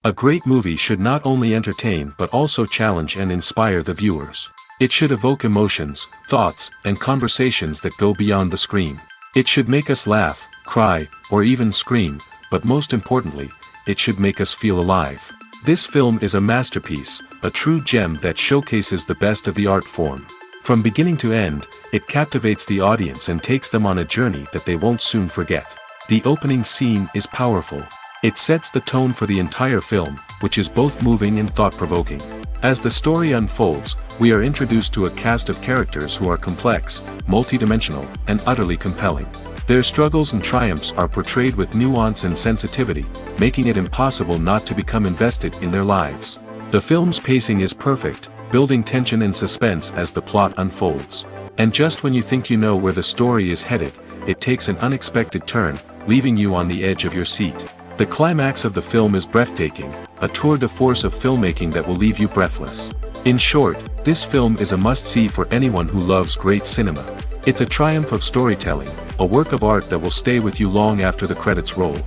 A great movie should not only entertain but also challenge and inspire the viewers. It should evoke emotions, thoughts, and conversations that go beyond the screen. It should make us laugh, cry, or even scream, but most importantly, it should make us feel alive. This film is a masterpiece, a true gem that showcases the best of the art form. From beginning to end, it captivates the audience and takes them on a journey that they won't soon forget. The opening scene is powerful. It sets the tone for the entire film, which is both moving and thought-provoking. As the story unfolds, we are introduced to a cast of characters who are complex, multidimensional, and utterly compelling. Their struggles and triumphs are portrayed with nuance and sensitivity, making it impossible not to become invested in their lives. The film's pacing is perfect, building tension and suspense as the plot unfolds. And just when you think you know where the story is headed, it takes an unexpected turn, leaving you on the edge of your seat. The climax of the film is breathtaking, a tour de force of filmmaking that will leave you breathless. In short, this film is a must-see for anyone who loves great cinema. It's a triumph of storytelling, a work of art that will stay with you long after the credits roll.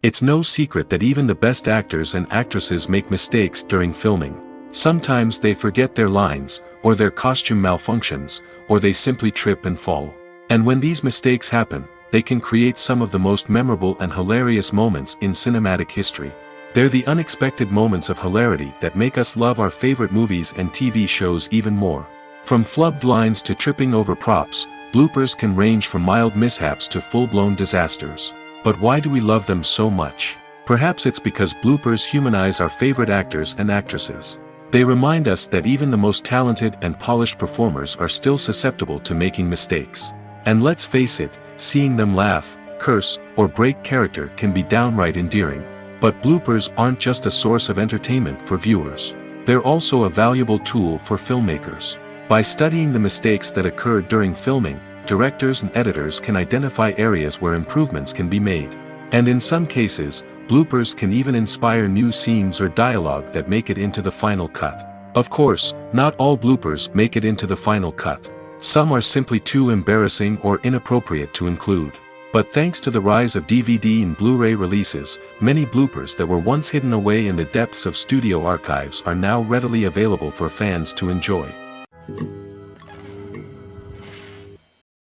It's no secret that even the best actors and actresses make mistakes during filming. Sometimes they forget their lines, or their costume malfunctions, or they simply trip and fall. And when these mistakes happen, they can create some of the most memorable and hilarious moments in cinematic history. They're the unexpected moments of hilarity that make us love our favorite movies and TV shows even more. From flubbed lines to tripping over props, bloopers can range from mild mishaps to full-blown disasters. But why do we love them so much? Perhaps it's because bloopers humanize our favorite actors and actresses. They remind us that even the most talented and polished performers are still susceptible to making mistakes. And let's face it, seeing them laugh, curse, or break character can be downright endearing. But bloopers aren't just a source of entertainment for viewers. They're also a valuable tool for filmmakers. By studying the mistakes that occurred during filming, directors and editors can identify areas where improvements can be made. And in some cases, bloopers can even inspire new scenes or dialogue that make it into the final cut. Of course, not all bloopers make it into the final cut. Some are simply too embarrassing or inappropriate to include. But thanks to the rise of DVD and Blu-ray releases, many bloopers that were once hidden away in the depths of studio archives are now readily available for fans to enjoy.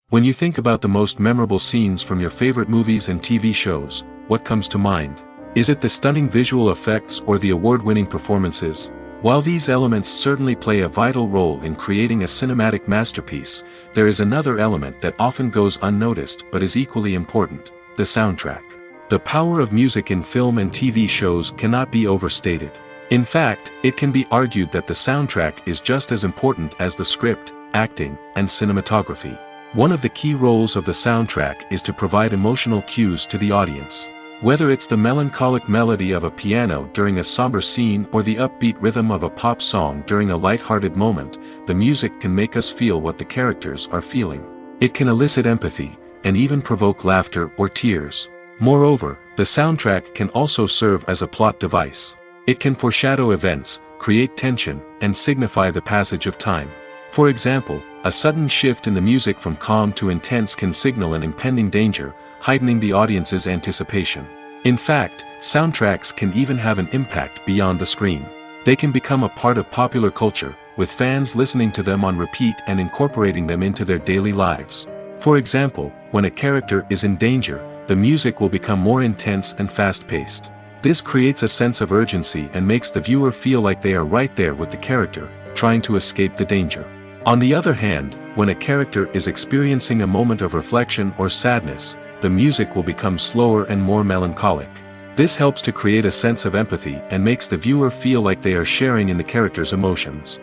When you think about the most memorable scenes from your favorite movies and TV shows, what comes to mind? Is it the stunning visual effects or the award-winning performances? While these elements certainly play a vital role in creating a cinematic masterpiece, there is another element that often goes unnoticed but is equally important: the soundtrack. The power of music in film and TV shows cannot be overstated. In fact, it can be argued that the soundtrack is just as important as the script, acting, and cinematography. One of the key roles of the soundtrack is to provide emotional cues to the audience. Whether it's the melancholic melody of a piano during a somber scene or the upbeat rhythm of a pop song during a light-hearted moment, the music can make us feel what the characters are feeling. It can elicit empathy, and even provoke laughter or tears. Moreover, the soundtrack can also serve as a plot device. It can foreshadow events, create tension, and signify the passage of time. For example, a sudden shift in the music from calm to intense can signal an impending danger, heightening the audience's anticipation. In fact, soundtracks can even have an impact beyond the screen. They can become a part of popular culture, with fans listening to them on repeat and incorporating them into their daily lives. For example, when a character is in danger, the music will become more intense and fast-paced. This creates a sense of urgency and makes the viewer feel like they are right there with the character, trying to escape the danger. On the other hand, when a character is experiencing a moment of reflection or sadness, the music will become slower and more melancholic. This helps to create a sense of empathy and makes the viewer feel like they are sharing in the character's emotions.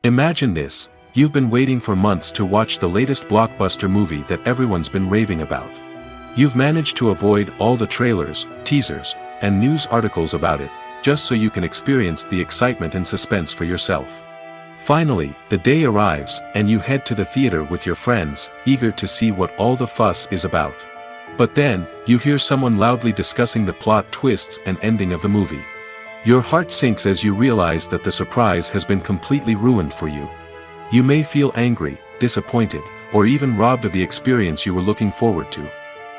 Imagine this: you've been waiting for months to watch the latest blockbuster movie that everyone's been raving about. You've managed to avoid all the trailers, teasers, and news articles about it, just so you can experience the excitement and suspense for yourself. Finally, the day arrives, and you head to the theater with your friends, eager to see what all the fuss is about. But then, you hear someone loudly discussing the plot twists and ending of the movie. Your heart sinks as you realize that the surprise has been completely ruined for you. You may feel angry, disappointed, or even robbed of the experience you were looking forward to.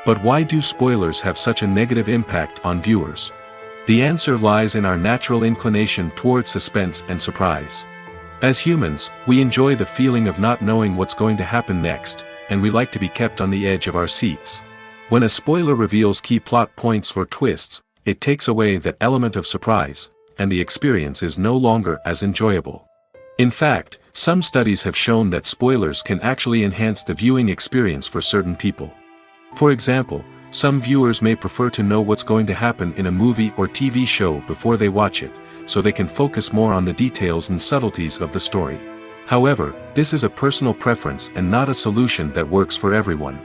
But why do spoilers have such a negative impact on viewers? The answer lies in our natural inclination towards suspense and surprise. As humans, we enjoy the feeling of not knowing what's going to happen next, and we like to be kept on the edge of our seats. When a spoiler reveals key plot points or twists, it takes away that element of surprise, and the experience is no longer as enjoyable. In fact, some studies have shown that spoilers can actually enhance the viewing experience for certain people. For example, some viewers may prefer to know what's going to happen in a movie or TV show before they watch it, so they can focus more on the details and subtleties of the story. However, this is a personal preference and not a solution that works for everyone.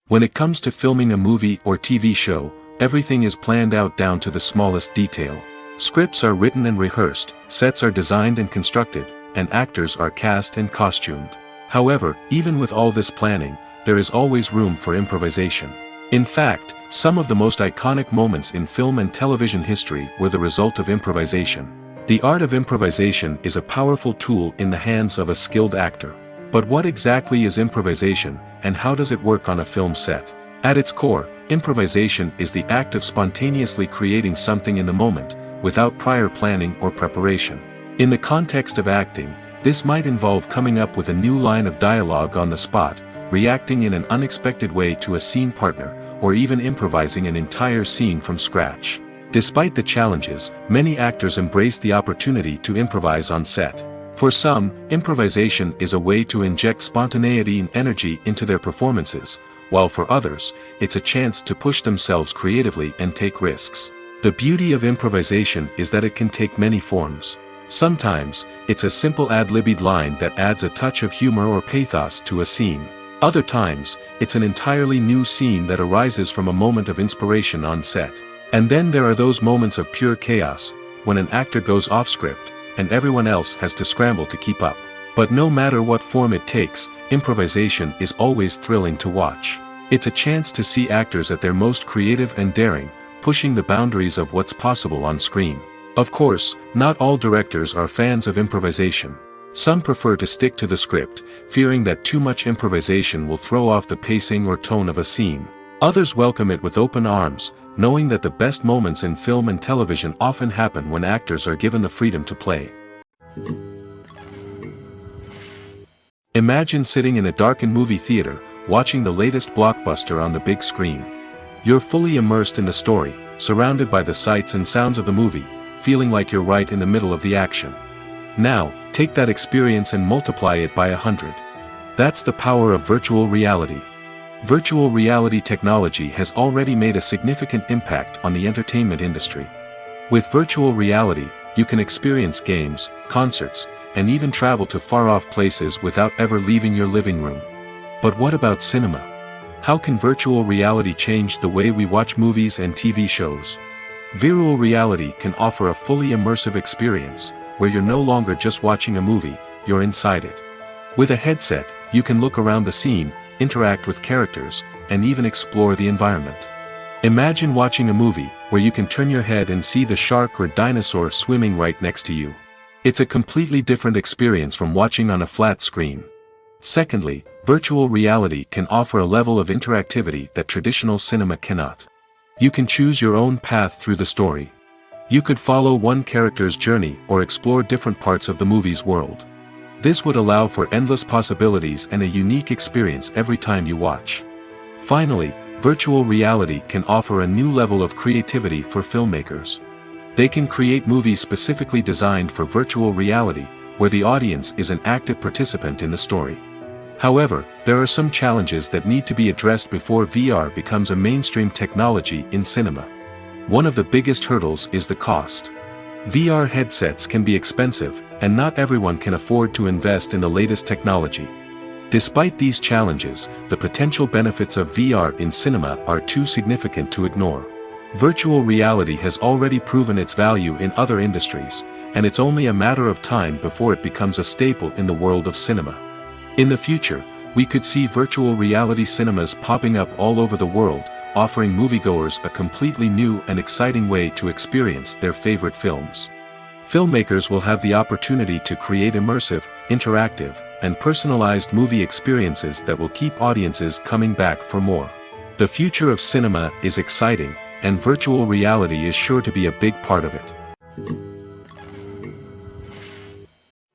When it comes to filming a movie or TV show, everything is planned out down to the smallest detail. Scripts are written and rehearsed, sets are designed and constructed, and actors are cast and costumed. However, even with all this planning, there is always room for improvisation. In fact, some of the most iconic moments in film and television history were the result of improvisation. The art of improvisation is a powerful tool in the hands of a skilled actor. But what exactly is improvisation, and how does it work on a film set? At its core, improvisation is the act of spontaneously creating something in the moment, without prior planning or preparation. In the context of acting, this might involve coming up with a new line of dialogue on the spot, reacting in an unexpected way to a scene partner, or even improvising an entire scene from scratch. Despite the challenges, many actors embrace the opportunity to improvise on set. For some, improvisation is a way to inject spontaneity and energy into their performances, while for others, it's a chance to push themselves creatively and take risks. The beauty of improvisation is that it can take many forms. Sometimes, it's a simple ad-libbed line that adds a touch of humor or pathos to a scene. Other times, it's an entirely new scene that arises from a moment of inspiration on set. And then there are those moments of pure chaos, when an actor goes off script, and everyone else has to scramble to keep up. But no matter what form it takes, improvisation is always thrilling to watch. It's a chance to see actors at their most creative and daring, pushing the boundaries of what's possible on screen. Of course, not all directors are fans of improvisation. Some prefer to stick to the script, fearing that too much improvisation will throw off the pacing or tone of a scene. Others welcome it with open arms, knowing that the best moments in film and television often happen when actors are given the freedom to play. Imagine sitting in a darkened movie theater, watching the latest blockbuster on the big screen. You're fully immersed in the story, surrounded by the sights and sounds of the movie, feeling like you're right in the middle of the action. Now, take that experience and multiply it by 100. That's the power of virtual reality. Virtual reality technology has already made a significant impact on the entertainment industry. With virtual reality, you can experience games, concerts, and even travel to far-off places without ever leaving your living room. But what about cinema? How can virtual reality change the way we watch movies and TV shows? Virtual reality can offer a fully immersive experience, where you're no longer just watching a movie, you're inside it. With a headset, you can look around the scene, interact with characters, and even explore the environment. Imagine watching a movie, where you can turn your head and see the shark or dinosaur swimming right next to you. It's a completely different experience from watching on a flat screen. Secondly, virtual reality can offer a level of interactivity that traditional cinema cannot. You can choose your own path through the story. You could follow one character's journey or explore different parts of the movie's world. This would allow for endless possibilities and a unique experience every time you watch. Finally, virtual reality can offer a new level of creativity for filmmakers. They can create movies specifically designed for virtual reality, where the audience is an active participant in the story. However, there are some challenges that need to be addressed before VR becomes a mainstream technology in cinema. One of the biggest hurdles is the cost. VR headsets can be expensive, and not everyone can afford to invest in the latest technology. Despite these challenges, the potential benefits of VR in cinema are too significant to ignore. Virtual reality has already proven its value in other industries, and it's only a matter of time before it becomes a staple in the world of cinema. In the future, we could see virtual reality cinemas popping up all over the world, offering moviegoers a completely new and exciting way to experience their favorite films. Filmmakers will have the opportunity to create immersive, interactive, and personalized movie experiences that will keep audiences coming back for more. The future of cinema is exciting, and virtual reality is sure to be a big part of it.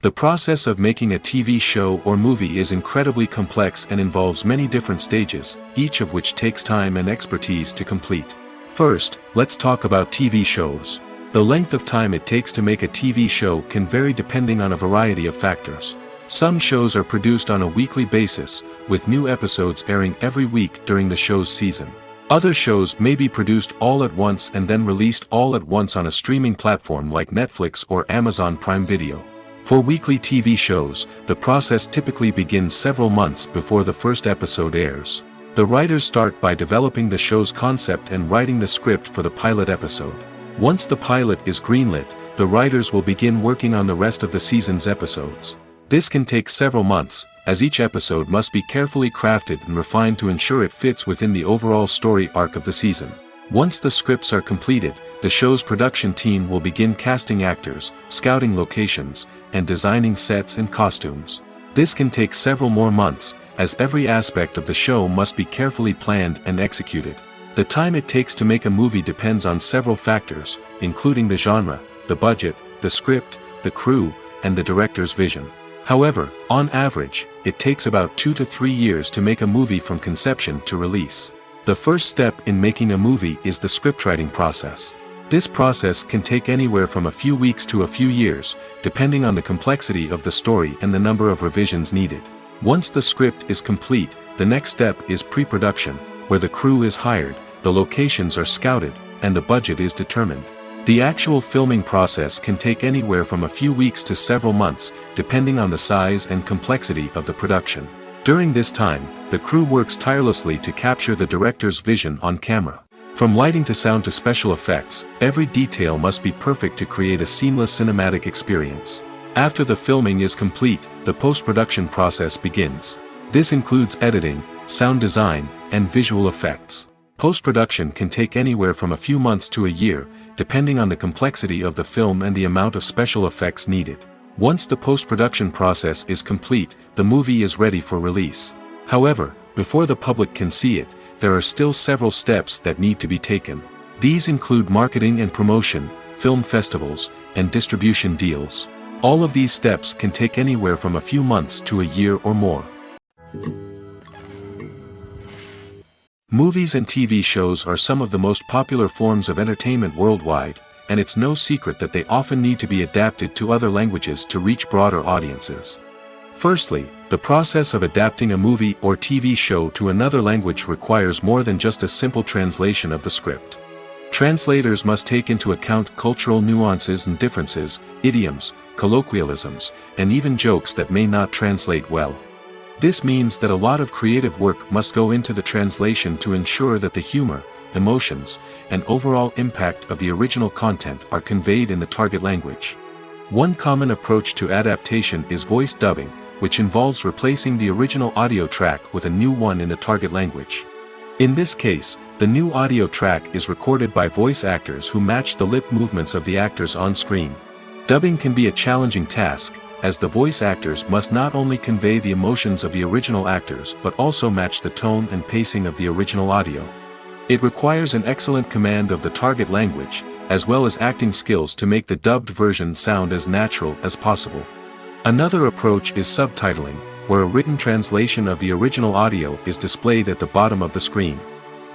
The process of making a TV show or movie is incredibly complex and involves many different stages, each of which takes time and expertise to complete. First, let's talk about TV shows. The length of time it takes to make a TV show can vary depending on a variety of factors. Some shows are produced on a weekly basis, with new episodes airing every week during the show's season. Other shows may be produced all at once and then released all at once on a streaming platform like Netflix or Amazon Prime Video. For weekly TV shows, the process typically begins several months before the first episode airs. The writers start by developing the show's concept and writing the script for the pilot episode. Once the pilot is greenlit, the writers will begin working on the rest of the season's episodes. This can take several months, as each episode must be carefully crafted and refined to ensure it fits within the overall story arc of the season. Once the scripts are completed, the show's production team will begin casting actors, scouting locations, and designing sets and costumes. This can take several more months, as every aspect of the show must be carefully planned and executed. The time it takes to make a movie depends on several factors, including the genre, the budget, the script, the crew, and the director's vision. However, on average, it takes about 2 to 3 years to make a movie from conception to release. The first step in making a movie is the scriptwriting process. This process can take anywhere from a few weeks to a few years, depending on the complexity of the story and the number of revisions needed. Once the script is complete, the next step is pre-production, where the crew is hired, the locations are scouted, and the budget is determined. The actual filming process can take anywhere from a few weeks to several months, depending on the size and complexity of the production. During this time, the crew works tirelessly to capture the director's vision on camera. From lighting to sound to special effects, every detail must be perfect to create a seamless cinematic experience. After the filming is complete, the post-production process begins. This includes editing, sound design, and visual effects. Post-production can take anywhere from a few months to a year, depending on the complexity of the film and the amount of special effects needed. Once the post-production process is complete, the movie is ready for release. However, before the public can see it, there are still several steps that need to be taken. These include marketing and promotion, film festivals, and distribution deals. All of these steps can take anywhere from a few months to a year or more. Movies and TV shows are some of the most popular forms of entertainment worldwide, and it's no secret that they often need to be adapted to other languages to reach broader audiences. Firstly, the process of adapting a movie or TV show to another language requires more than just a simple translation of the script. Translators must take into account cultural nuances and differences, idioms, colloquialisms, and even jokes that may not translate well. This means that a lot of creative work must go into the translation to ensure that the humor, emotions, and overall impact of the original content are conveyed in the target language. One common approach to adaptation is voice dubbing, which involves replacing the original audio track with a new one in the target language. In this case, the new audio track is recorded by voice actors who match the lip movements of the actors on screen. Dubbing can be a challenging task, as the voice actors must not only convey the emotions of the original actors but also match the tone and pacing of the original audio. It requires an excellent command of the target language, as well as acting skills to make the dubbed version sound as natural as possible. Another approach is subtitling, where a written translation of the original audio is displayed at the bottom of the screen.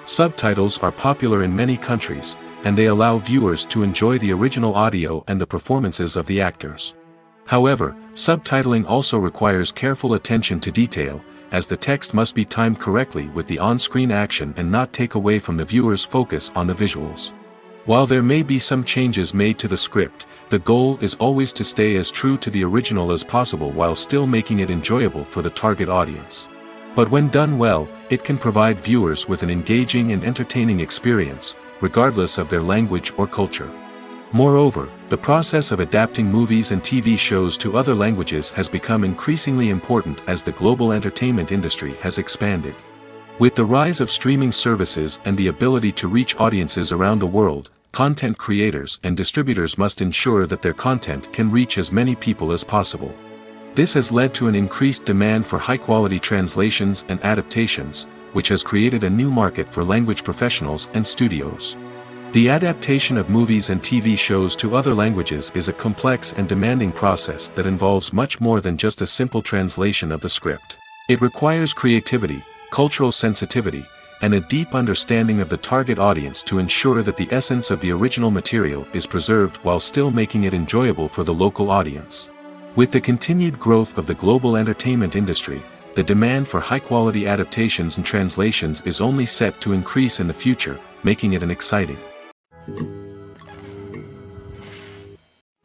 Subtitles are popular in many countries, and they allow viewers to enjoy the original audio and the performances of the actors. However, subtitling also requires careful attention to detail, as the text must be timed correctly with the on-screen action and not take away from the viewer's focus on the visuals. While there may be some changes made to the script, the goal is always to stay as true to the original as possible while still making it enjoyable for the target audience. But when done well, it can provide viewers with an engaging and entertaining experience, regardless of their language or culture. Moreover, the process of adapting movies and TV shows to other languages has become increasingly important as the global entertainment industry has expanded. With the rise of streaming services and the ability to reach audiences around the world, content creators and distributors must ensure that their content can reach as many people as possible. This has led to an increased demand for high-quality translations and adaptations, which has created a new market for language professionals and studios. The adaptation of movies and TV shows to other languages is a complex and demanding process that involves much more than just a simple translation of the script. It requires creativity, cultural sensitivity, and a deep understanding of the target audience to ensure that the essence of the original material is preserved while still making it enjoyable for the local audience. With the continued growth of the global entertainment industry, the demand for high-quality adaptations and translations is only set to increase in the future, making it an exciting.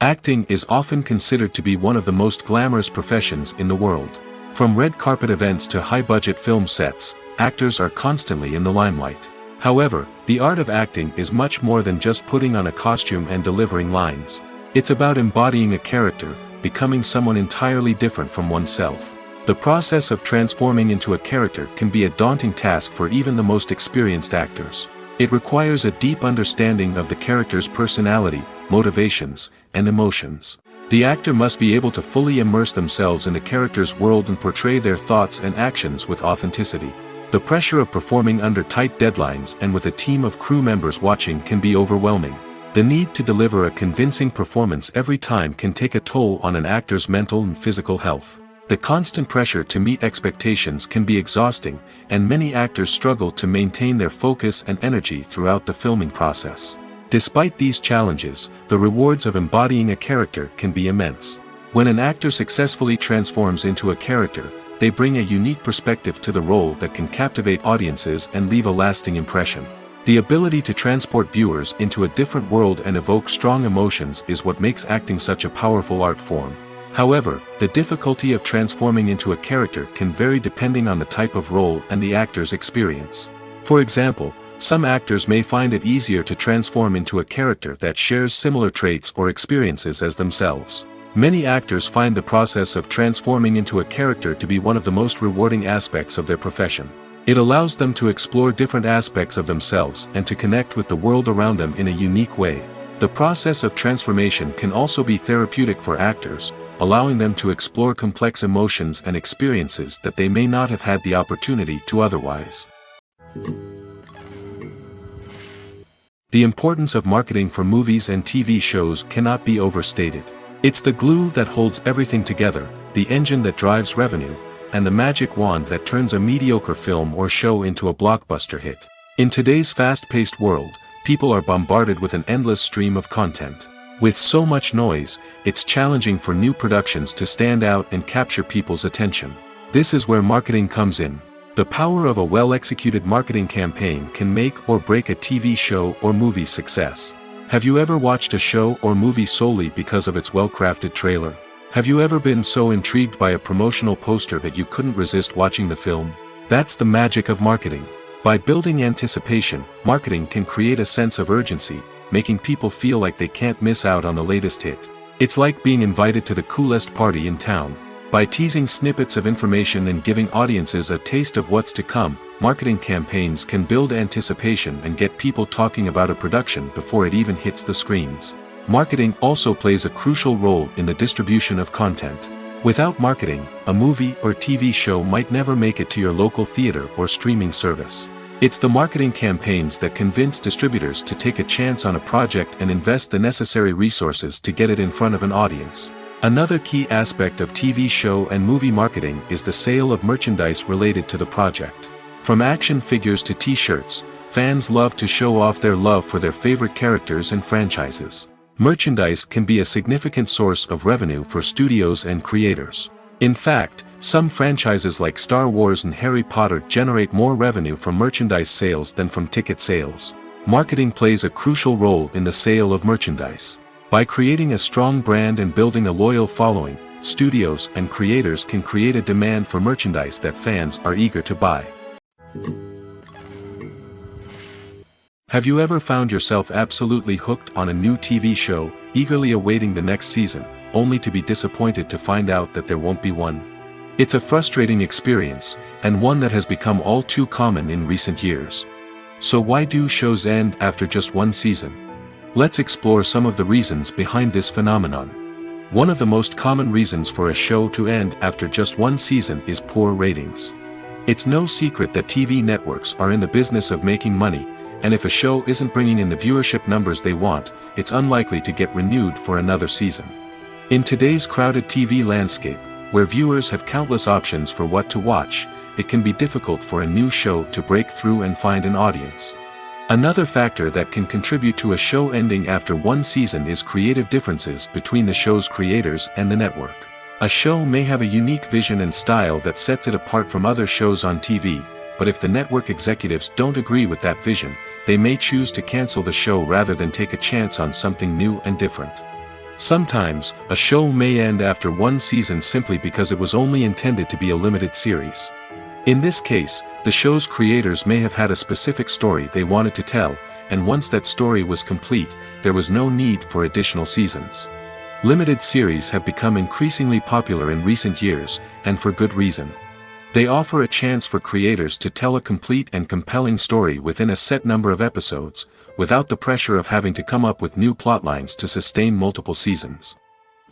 Acting is often considered to be one of the most glamorous professions in the world. From red carpet events to high-budget film sets, actors are constantly in the limelight. However, the art of acting is much more than just putting on a costume and delivering lines. It's about embodying a character, becoming someone entirely different from oneself. The process of transforming into a character can be a daunting task for even the most experienced actors. It requires a deep understanding of the character's personality, motivations, and emotions. The actor must be able to fully immerse themselves in the character's world and portray their thoughts and actions with authenticity. The pressure of performing under tight deadlines and with a team of crew members watching can be overwhelming. The need to deliver a convincing performance every time can take a toll on an actor's mental and physical health. The constant pressure to meet expectations can be exhausting, and many actors struggle to maintain their focus and energy throughout the filming process. Despite these challenges, the rewards of embodying a character can be immense. When an actor successfully transforms into a character, they bring a unique perspective to the role that can captivate audiences and leave a lasting impression. The ability to transport viewers into a different world and evoke strong emotions is what makes acting such a powerful art form. However, the difficulty of transforming into a character can vary depending on the type of role and the actor's experience. For example, some actors may find it easier to transform into a character that shares similar traits or experiences as themselves. Many actors find the process of transforming into a character to be one of the most rewarding aspects of their profession. It allows them to explore different aspects of themselves and to connect with the world around them in a unique way. The process of transformation can also be therapeutic for actors, allowing them to explore complex emotions and experiences that they may not have had the opportunity to otherwise. The importance of marketing for movies and TV shows cannot be overstated. It's the glue that holds everything together, the engine that drives revenue, and the magic wand that turns a mediocre film or show into a blockbuster hit. In today's fast-paced world, people are bombarded with an endless stream of content. With so much noise, it's challenging for new productions to stand out and capture people's attention. This is where marketing comes in. The power of a well-executed marketing campaign can make or break a TV show or movie's success. Have you ever watched a show or movie solely because of its well-crafted trailer? Have you ever been so intrigued by a promotional poster that you couldn't resist watching the film? That's the magic of marketing. By building anticipation, marketing can create a sense of urgency, making people feel like they can't miss out on the latest hit. It's like being invited to the coolest party in town. By teasing snippets of information and giving audiences a taste of what's to come, marketing campaigns can build anticipation and get people talking about a production before it even hits the screens. Marketing also plays a crucial role in the distribution of content. Without marketing, a movie or TV show might never make it to your local theater or streaming service. It's the marketing campaigns that convince distributors to take a chance on a project and invest the necessary resources to get it in front of an audience. Another key aspect of TV show and movie marketing is the sale of merchandise related to the project. From action figures to t-shirts, fans love to show off their love for their favorite characters and franchises. Merchandise can be a significant source of revenue for studios and creators. In fact, some franchises like Star Wars and Harry Potter generate more revenue from merchandise sales than from ticket sales. Marketing plays a crucial role in the sale of merchandise. By creating a strong brand and building a loyal following, studios and creators can create a demand for merchandise that fans are eager to buy. Have you ever found yourself absolutely hooked on a new TV show, eagerly awaiting the next season, only to be disappointed to find out that there won't be one? It's a frustrating experience, and one that has become all too common in recent years. So why do shows end after just one season? Let's explore some of the reasons behind this phenomenon. One of the most common reasons for a show to end after just one season is poor ratings. It's no secret that TV networks are in the business of making money, and if a show isn't bringing in the viewership numbers they want, it's unlikely to get renewed for another season. In today's crowded TV landscape, where viewers have countless options for what to watch, it can be difficult for a new show to break through and find an audience. Another factor that can contribute to a show ending after one season is creative differences between the show's creators and the network. A show may have a unique vision and style that sets it apart from other shows on TV, but if the network executives don't agree with that vision, they may choose to cancel the show rather than take a chance on something new and different. Sometimes, a show may end after one season simply because it was only intended to be a limited series. In this case, the show's creators may have had a specific story they wanted to tell, and once that story was complete, there was no need for additional seasons. Limited series have become increasingly popular in recent years, and for good reason. They offer a chance for creators to tell a complete and compelling story within a set number of episodes, without the pressure of having to come up with new plotlines to sustain multiple seasons.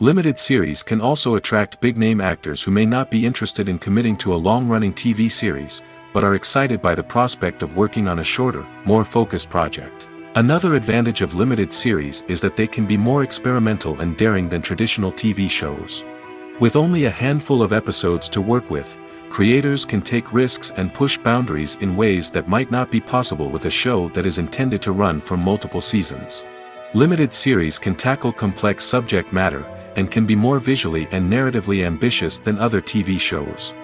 Limited series can also attract big-name actors who may not be interested in committing to a long-running TV series, but are excited by the prospect of working on a shorter, more focused project. Another advantage of limited series is that they can be more experimental and daring than traditional TV shows. With only a handful of episodes to work with, creators can take risks and push boundaries in ways that might not be possible with a show that is intended to run for multiple seasons. Limited series can tackle complex subject matter, and can be more visually and narratively ambitious than other TV shows.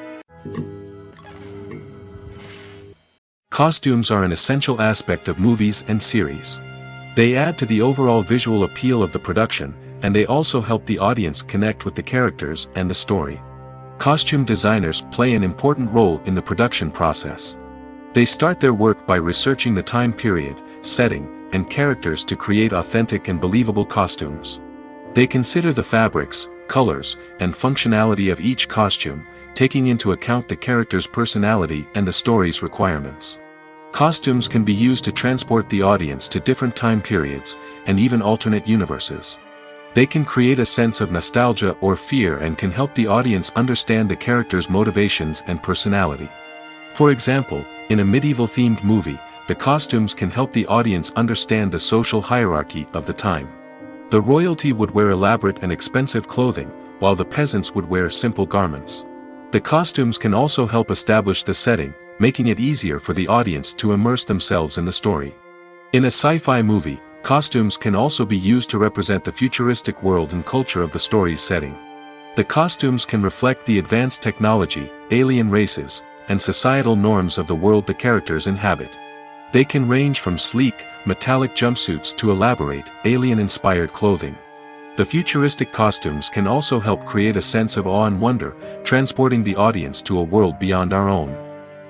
Costumes are an essential aspect of movies and series. They add to the overall visual appeal of the production, and they also help the audience connect with the characters and the story. Costume designers play an important role in the production process. They start their work by researching the time period, setting, and characters to create authentic and believable costumes. They consider the fabrics, colors, and functionality of each costume, taking into account the character's personality and the story's requirements. Costumes can be used to transport the audience to different time periods, and even alternate universes. They can create a sense of nostalgia or fear and can help the audience understand the character's motivations and personality. For example, in a medieval-themed movie, the costumes can help the audience understand the social hierarchy of the time. The royalty would wear elaborate and expensive clothing, while the peasants would wear simple garments. The costumes can also help establish the setting, making it easier for the audience to immerse themselves in the story. In a sci-fi movie, costumes can also be used to represent the futuristic world and culture of the story's setting. The costumes can reflect the advanced technology, alien races, and societal norms of the world the characters inhabit. They can range from sleek, metallic jumpsuits to elaborate, alien-inspired clothing. The futuristic costumes can also help create a sense of awe and wonder, transporting the audience to a world beyond our own.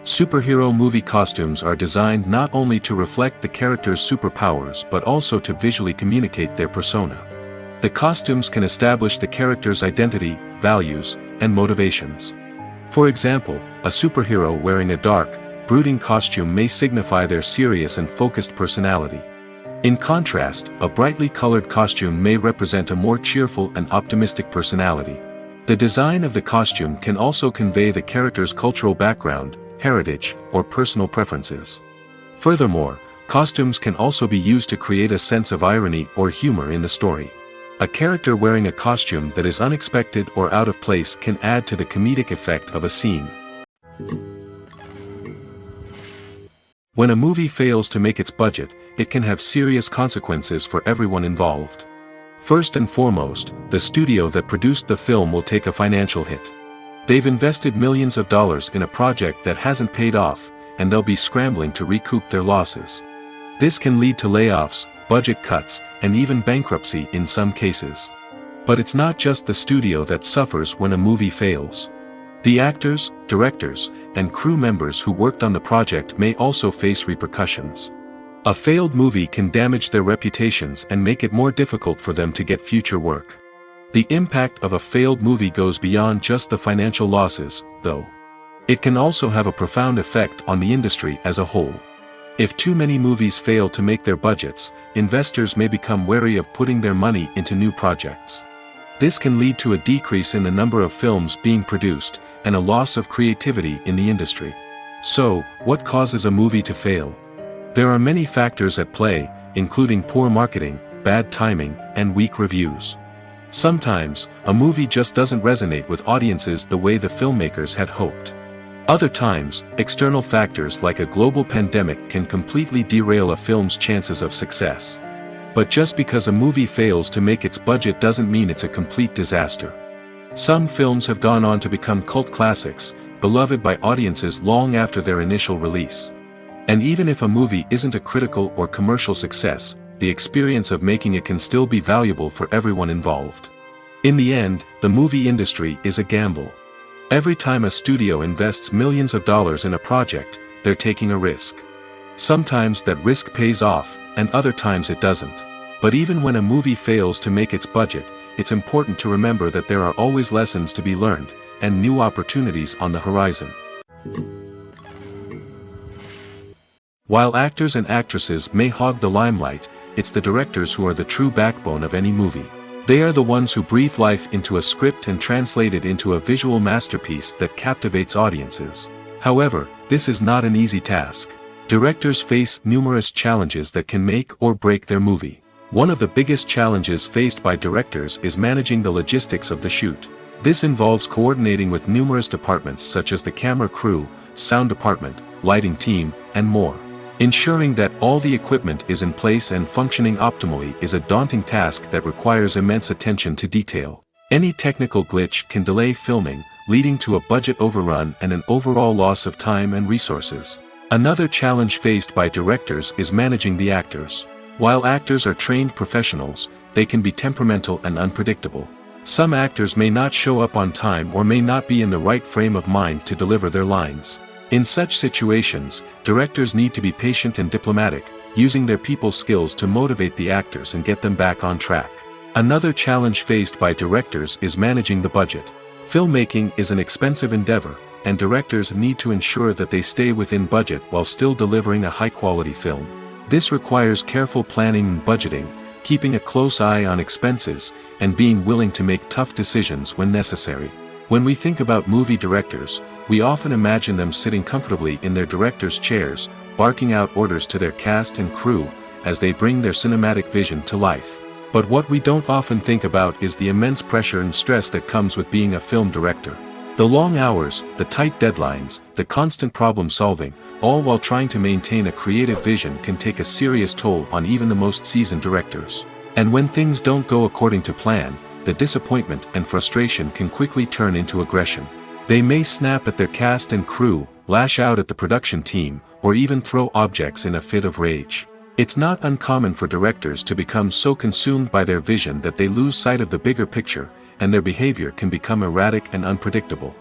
Superhero movie costumes are designed not only to reflect the character's superpowers but also to visually communicate their persona. The costumes can establish the character's identity, values, and motivations. For example, a superhero wearing a dark, brooding costume may signify their serious and focused personality. In contrast, a brightly colored costume may represent a more cheerful and optimistic personality. The design of the costume can also convey the character's cultural background, heritage, or personal preferences. Furthermore, costumes can also be used to create a sense of irony or humor in the story. A character wearing a costume that is unexpected or out of place can add to the comedic effect of a scene. When a movie fails to make its budget, it can have serious consequences for everyone involved. First and foremost, the studio that produced the film will take a financial hit. They've invested millions of dollars in a project that hasn't paid off, and they'll be scrambling to recoup their losses. This can lead to layoffs, budget cuts, and even bankruptcy in some cases. But it's not just the studio that suffers when a movie fails. The actors, directors, and crew members who worked on the project may also face repercussions. A failed movie can damage their reputations and make it more difficult for them to get future work. The impact of a failed movie goes beyond just the financial losses, though. It can also have a profound effect on the industry as a whole. If too many movies fail to make their budgets, investors may become wary of putting their money into new projects. This can lead to a decrease in the number of films being produced, and a loss of creativity in the industry. So, what causes a movie to fail? There are many factors at play, including poor marketing, bad timing, and weak reviews. Sometimes, a movie just doesn't resonate with audiences the way the filmmakers had hoped. Other times, external factors like a global pandemic can completely derail a film's chances of success. But just because a movie fails to make its budget doesn't mean it's a complete disaster. Some films have gone on to become cult classics, beloved by audiences long after their initial release. And even if a movie isn't a critical or commercial success, the experience of making it can still be valuable for everyone involved. In the end, the movie industry is a gamble. Every time a studio invests millions of dollars in a project, they're taking a risk. Sometimes that risk pays off, and other times it doesn't. But even when a movie fails to make its budget, it's important to remember that there are always lessons to be learned, and new opportunities on the horizon. While actors and actresses may hog the limelight, it's the directors who are the true backbone of any movie. They are the ones who breathe life into a script and translate it into a visual masterpiece that captivates audiences. However, this is not an easy task. Directors face numerous challenges that can make or break their movie. One of the biggest challenges faced by directors is managing the logistics of the shoot. This involves coordinating with numerous departments such as the camera crew, sound department, lighting team, and more. Ensuring that all the equipment is in place and functioning optimally is a daunting task that requires immense attention to detail. Any technical glitch can delay filming, leading to a budget overrun and an overall loss of time and resources. Another challenge faced by directors is managing the actors. While actors are trained professionals, they can be temperamental and unpredictable. Some actors may not show up on time or may not be in the right frame of mind to deliver their lines. In such situations, directors need to be patient and diplomatic, using their people skills to motivate the actors and get them back on track. Another challenge faced by directors is managing the budget. Filmmaking is an expensive endeavor, and directors need to ensure that they stay within budget while still delivering a high-quality film. This requires careful planning and budgeting, keeping a close eye on expenses, and being willing to make tough decisions when necessary. When we think about movie directors, we often imagine them sitting comfortably in their director's chairs, barking out orders to their cast and crew, as they bring their cinematic vision to life. But what we don't often think about is the immense pressure and stress that comes with being a film director. The long hours, the tight deadlines, the constant problem solving, all while trying to maintain a creative vision can take a serious toll on even the most seasoned directors. And when things don't go according to plan, the disappointment and frustration can quickly turn into aggression. They may snap at their cast and crew, lash out at the production team, or even throw objects in a fit of rage. It's not uncommon for directors to become so consumed by their vision that they lose sight of the bigger picture, and their behavior can become erratic and unpredictable.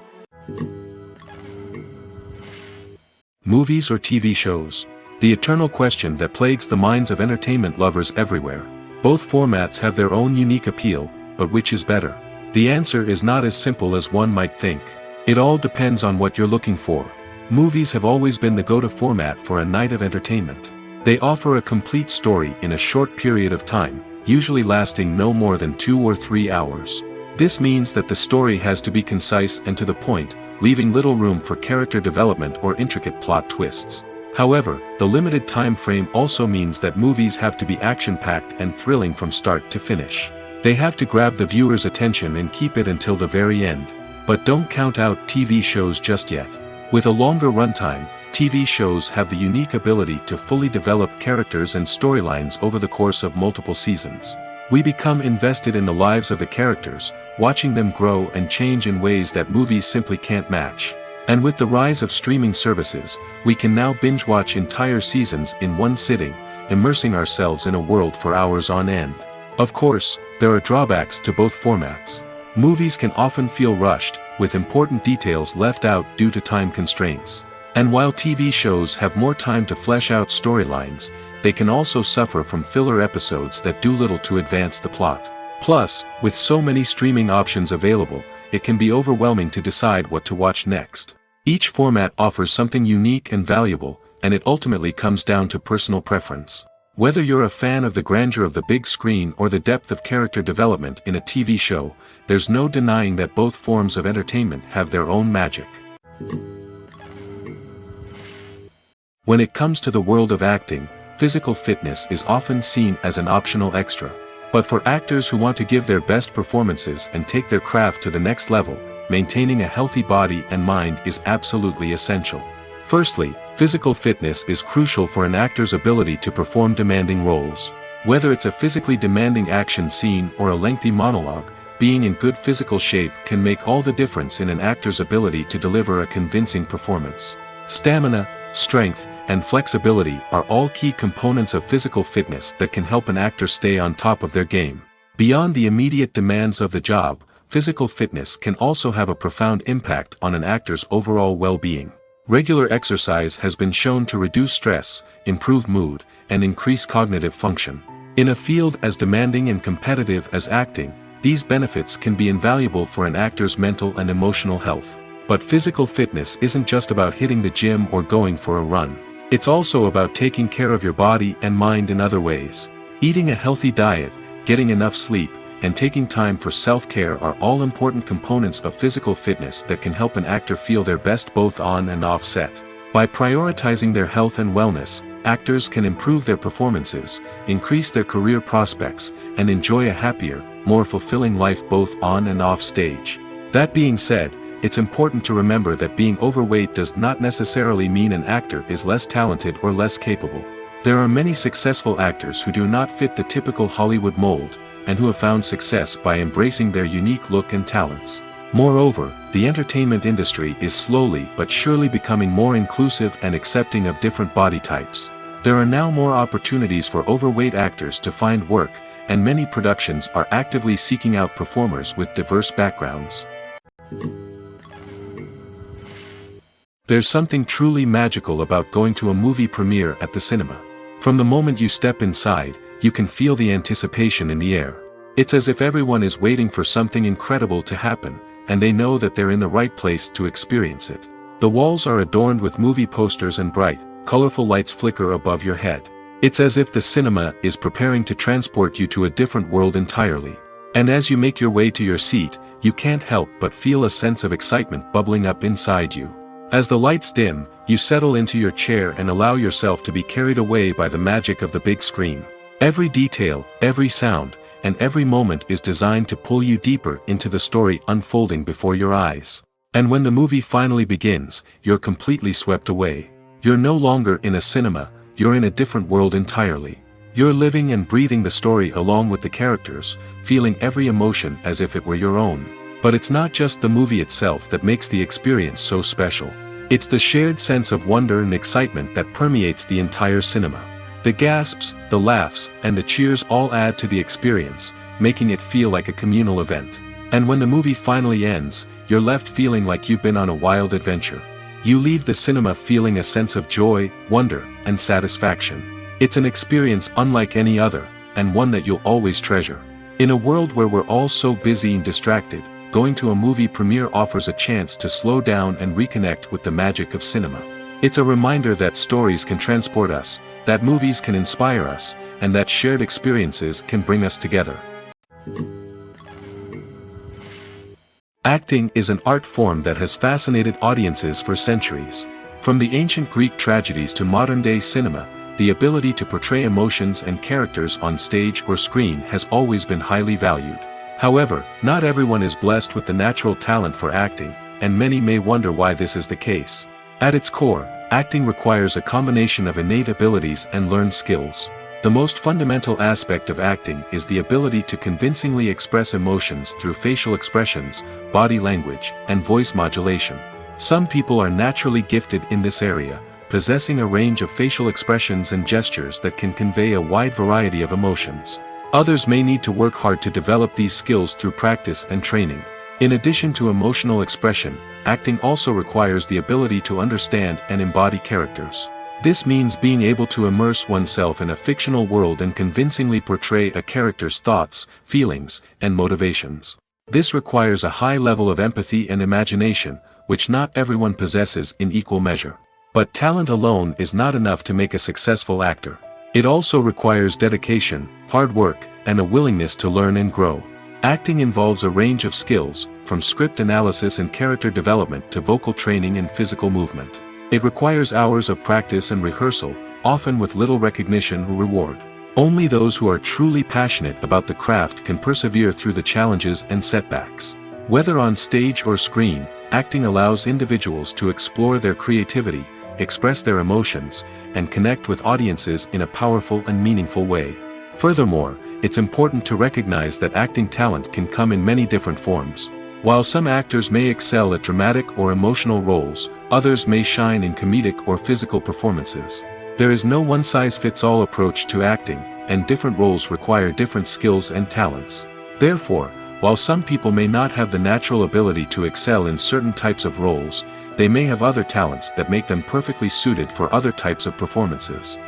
Movies or TV shows? The eternal question that plagues the minds of entertainment lovers everywhere. Both formats have their own unique appeal, but which is better? The answer is not as simple as one might think. It all depends on what you're looking for. Movies have always been the go-to format for a night of entertainment. They offer a complete story in a short period of time, usually lasting no more than 2 or 3 hours. This means that the story has to be concise and to the point, leaving little room for character development or intricate plot twists. However, the limited time frame also means that movies have to be action-packed and thrilling from start to finish. They have to grab the viewer's attention and keep it until the very end. But don't count out TV shows just yet. With a longer runtime, TV shows have the unique ability to fully develop characters and storylines over the course of multiple seasons. We become invested in the lives of the characters, watching them grow and change in ways that movies simply can't match. And with the rise of streaming services, we can now binge-watch entire seasons in one sitting, immersing ourselves in a world for hours on end. Of course, there are drawbacks to both formats. Movies can often feel rushed, with important details left out due to time constraints. And while TV shows have more time to flesh out storylines, they can also suffer from filler episodes that do little to advance the plot. Plus, with so many streaming options available, it can be overwhelming to decide what to watch next. Each format offers something unique and valuable, and it ultimately comes down to personal preference. Whether you're a fan of the grandeur of the big screen or the depth of character development in a TV show, there's no denying that both forms of entertainment have their own magic. When it comes to the world of acting, physical fitness is often seen as an optional extra. But for actors who want to give their best performances and take their craft to the next level, maintaining a healthy body and mind is absolutely essential. Firstly, physical fitness is crucial for an actor's ability to perform demanding roles. Whether it's a physically demanding action scene or a lengthy monologue, being in good physical shape can make all the difference in an actor's ability to deliver a convincing performance. Stamina, strength, and flexibility are all key components of physical fitness that can help an actor stay on top of their game. Beyond the immediate demands of the job, physical fitness can also have a profound impact on an actor's overall well-being. Regular exercise has been shown to reduce stress, improve mood, and increase cognitive function. In a field as demanding and competitive as acting, these benefits can be invaluable for an actor's mental and emotional health. But physical fitness isn't just about hitting the gym or going for a run. It's also about taking care of your body and mind in other ways. Eating a healthy diet, getting enough sleep, and taking time for self-care are all important components of physical fitness that can help an actor feel their best both on and off set. By prioritizing their health and wellness, actors can improve their performances, increase their career prospects, and enjoy a happier, more fulfilling life both on and off stage. That being said, it's important to remember that being overweight does not necessarily mean an actor is less talented or less capable. There are many successful actors who do not fit the typical Hollywood mold, and who have found success by embracing their unique look and talents. Moreover, the entertainment industry is slowly but surely becoming more inclusive and accepting of different body types. There are now more opportunities for overweight actors to find work, and many productions are actively seeking out performers with diverse backgrounds. There's something truly magical about going to a movie premiere at the cinema. From the moment you step inside, you can feel the anticipation in the air. It's as if everyone is waiting for something incredible to happen, and they know that they're in the right place to experience it. The walls are adorned with movie posters and bright, colorful lights flicker above your head. It's as if the cinema is preparing to transport you to a different world entirely. And as you make your way to your seat, you can't help but feel a sense of excitement bubbling up inside you. As the lights dim, you settle into your chair and allow yourself to be carried away by the magic of the big screen. Every detail, every sound, and every moment is designed to pull you deeper into the story unfolding before your eyes. And when the movie finally begins, you're completely swept away. You're no longer in a cinema, you're in a different world entirely. You're living and breathing the story along with the characters, feeling every emotion as if it were your own. But it's not just the movie itself that makes the experience so special. It's the shared sense of wonder and excitement that permeates the entire cinema. The gasps, the laughs, and the cheers all add to the experience, making it feel like a communal event. And when the movie finally ends, you're left feeling like you've been on a wild adventure. You leave the cinema feeling a sense of joy, wonder, and satisfaction. It's an experience unlike any other, and one that you'll always treasure. In a world where we're all so busy and distracted, going to a movie premiere offers a chance to slow down and reconnect with the magic of cinema. It's a reminder that stories can transport us, that movies can inspire us, and that shared experiences can bring us together. Acting is an art form that has fascinated audiences for centuries. From the ancient Greek tragedies to modern-day cinema, the ability to portray emotions and characters on stage or screen has always been highly valued. However, not everyone is blessed with the natural talent for acting, and many may wonder why this is the case. At its core, acting requires a combination of innate abilities and learned skills. The most fundamental aspect of acting is the ability to convincingly express emotions through facial expressions, body language, and voice modulation. Some people are naturally gifted in this area, possessing a range of facial expressions and gestures that can convey a wide variety of emotions. Others may need to work hard to develop these skills through practice and training. In addition to emotional expression, acting also requires the ability to understand and embody characters. This means being able to immerse oneself in a fictional world and convincingly portray a character's thoughts, feelings, and motivations. This requires a high level of empathy and imagination, which not everyone possesses in equal measure. But talent alone is not enough to make a successful actor. It also requires dedication, hard work, and a willingness to learn and grow. Acting involves a range of skills, from script analysis and character development to vocal training and physical movement. It requires hours of practice and rehearsal, often with little recognition or reward. Only those who are truly passionate about the craft can persevere through the challenges and setbacks. Whether on stage or screen, acting allows individuals to explore their creativity, express their emotions, and connect with audiences in a powerful and meaningful way. Furthermore, it's important to recognize that acting talent can come in many different forms. While some actors may excel at dramatic or emotional roles, others may shine in comedic or physical performances. There is no one-size-fits-all approach to acting, and different roles require different skills and talents. Therefore, while some people may not have the natural ability to excel in certain types of roles, they may have other talents that make them perfectly suited for other types of performances.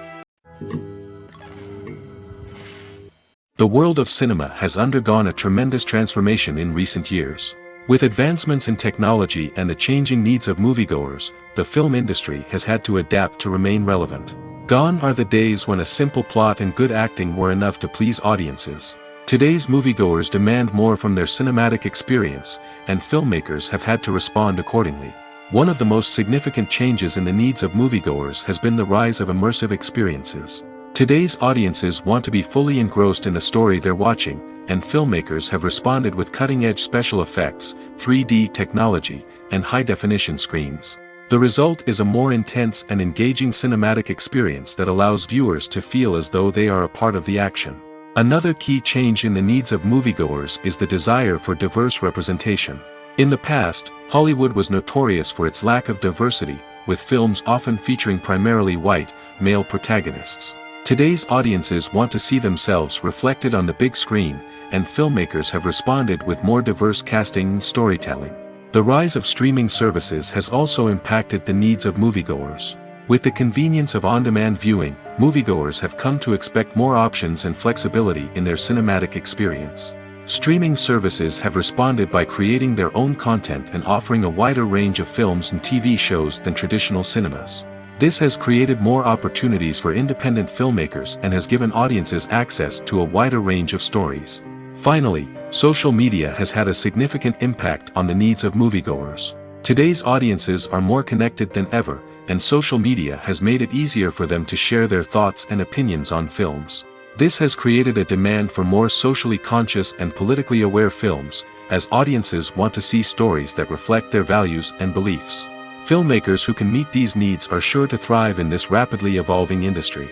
The world of cinema has undergone a tremendous transformation in recent years. With advancements in technology and the changing needs of moviegoers, the film industry has had to adapt to remain relevant. Gone are the days when a simple plot and good acting were enough to please audiences. Today's moviegoers demand more from their cinematic experience, and filmmakers have had to respond accordingly. One of the most significant changes in the needs of moviegoers has been the rise of immersive experiences. Today's audiences want to be fully engrossed in the story they're watching, and filmmakers have responded with cutting-edge special effects, 3D technology, and high-definition screens. The result is a more intense and engaging cinematic experience that allows viewers to feel as though they are a part of the action. Another key change in the needs of moviegoers is the desire for diverse representation. In the past, Hollywood was notorious for its lack of diversity, with films often featuring primarily white, male protagonists. Today's audiences want to see themselves reflected on the big screen, and filmmakers have responded with more diverse casting and storytelling. The rise of streaming services has also impacted the needs of moviegoers. With the convenience of on-demand viewing, moviegoers have come to expect more options and flexibility in their cinematic experience. Streaming services have responded by creating their own content and offering a wider range of films and TV shows than traditional cinemas. This has created more opportunities for independent filmmakers and has given audiences access to a wider range of stories. Finally, social media has had a significant impact on the needs of moviegoers. Today's audiences are more connected than ever, and social media has made it easier for them to share their thoughts and opinions on films. This has created a demand for more socially conscious and politically aware films, as audiences want to see stories that reflect their values and beliefs. Filmmakers who can meet these needs are sure to thrive in this rapidly evolving industry.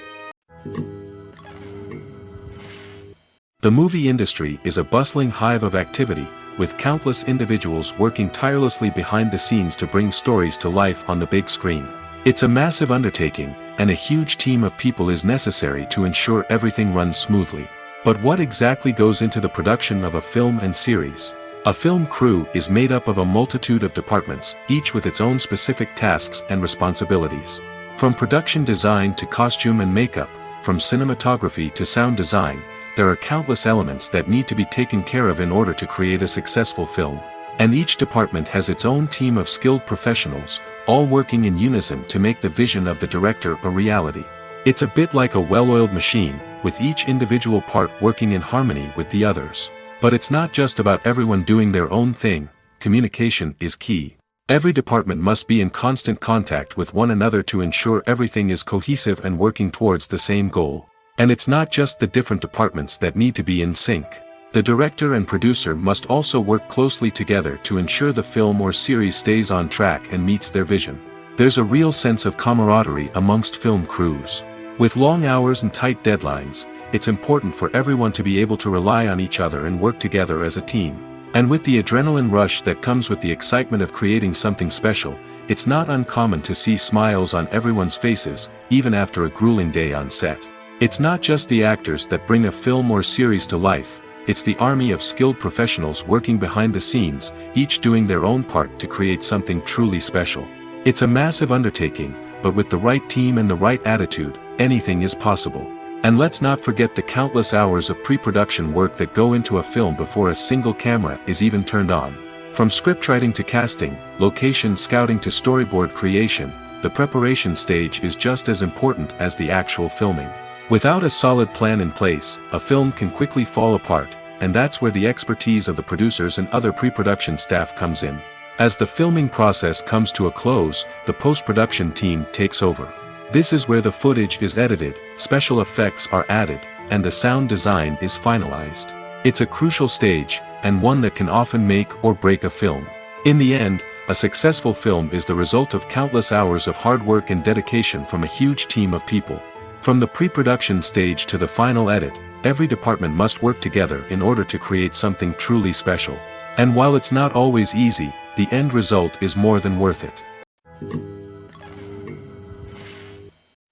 The movie industry is a bustling hive of activity, with countless individuals working tirelessly behind the scenes to bring stories to life on the big screen. It's a massive undertaking, and a huge team of people is necessary to ensure everything runs smoothly. But what exactly goes into the production of a film and series? A film crew is made up of a multitude of departments, each with its own specific tasks and responsibilities. From production design to costume and makeup, from cinematography to sound design, there are countless elements that need to be taken care of in order to create a successful film. And each department has its own team of skilled professionals, all working in unison to make the vision of the director a reality. It's a bit like a well-oiled machine, with each individual part working in harmony with the others. But it's not just about everyone doing their own thing. Communication is key. Every department must be in constant contact with one another to ensure everything is cohesive and working towards the same goal. And it's not just the different departments that need to be in sync. The director and producer must also work closely together to ensure the film or series stays on track and meets their vision. There's a real sense of camaraderie amongst film crews. With long hours and tight deadlines, it's important for everyone to be able to rely on each other and work together as a team. And with the adrenaline rush that comes with the excitement of creating something special, it's not uncommon to see smiles on everyone's faces, even after a grueling day on set. It's not just the actors that bring a film or series to life, it's the army of skilled professionals working behind the scenes, each doing their own part to create something truly special. It's a massive undertaking, but with the right team and the right attitude, anything is possible. And let's not forget the countless hours of pre-production work that go into a film before a single camera is even turned on. From scriptwriting to casting, location scouting to storyboard creation, the preparation stage is just as important as the actual filming. Without a solid plan in place, a film can quickly fall apart, and that's where the expertise of the producers and other pre-production staff comes in. As the filming process comes to a close, the post-production team takes over. This is where the footage is edited, special effects are added, and the sound design is finalized. It's a crucial stage, and one that can often make or break a film. In the end, a successful film is the result of countless hours of hard work and dedication from a huge team of people. From the pre-production stage to the final edit, every department must work together in order to create something truly special. And while it's not always easy, the end result is more than worth it.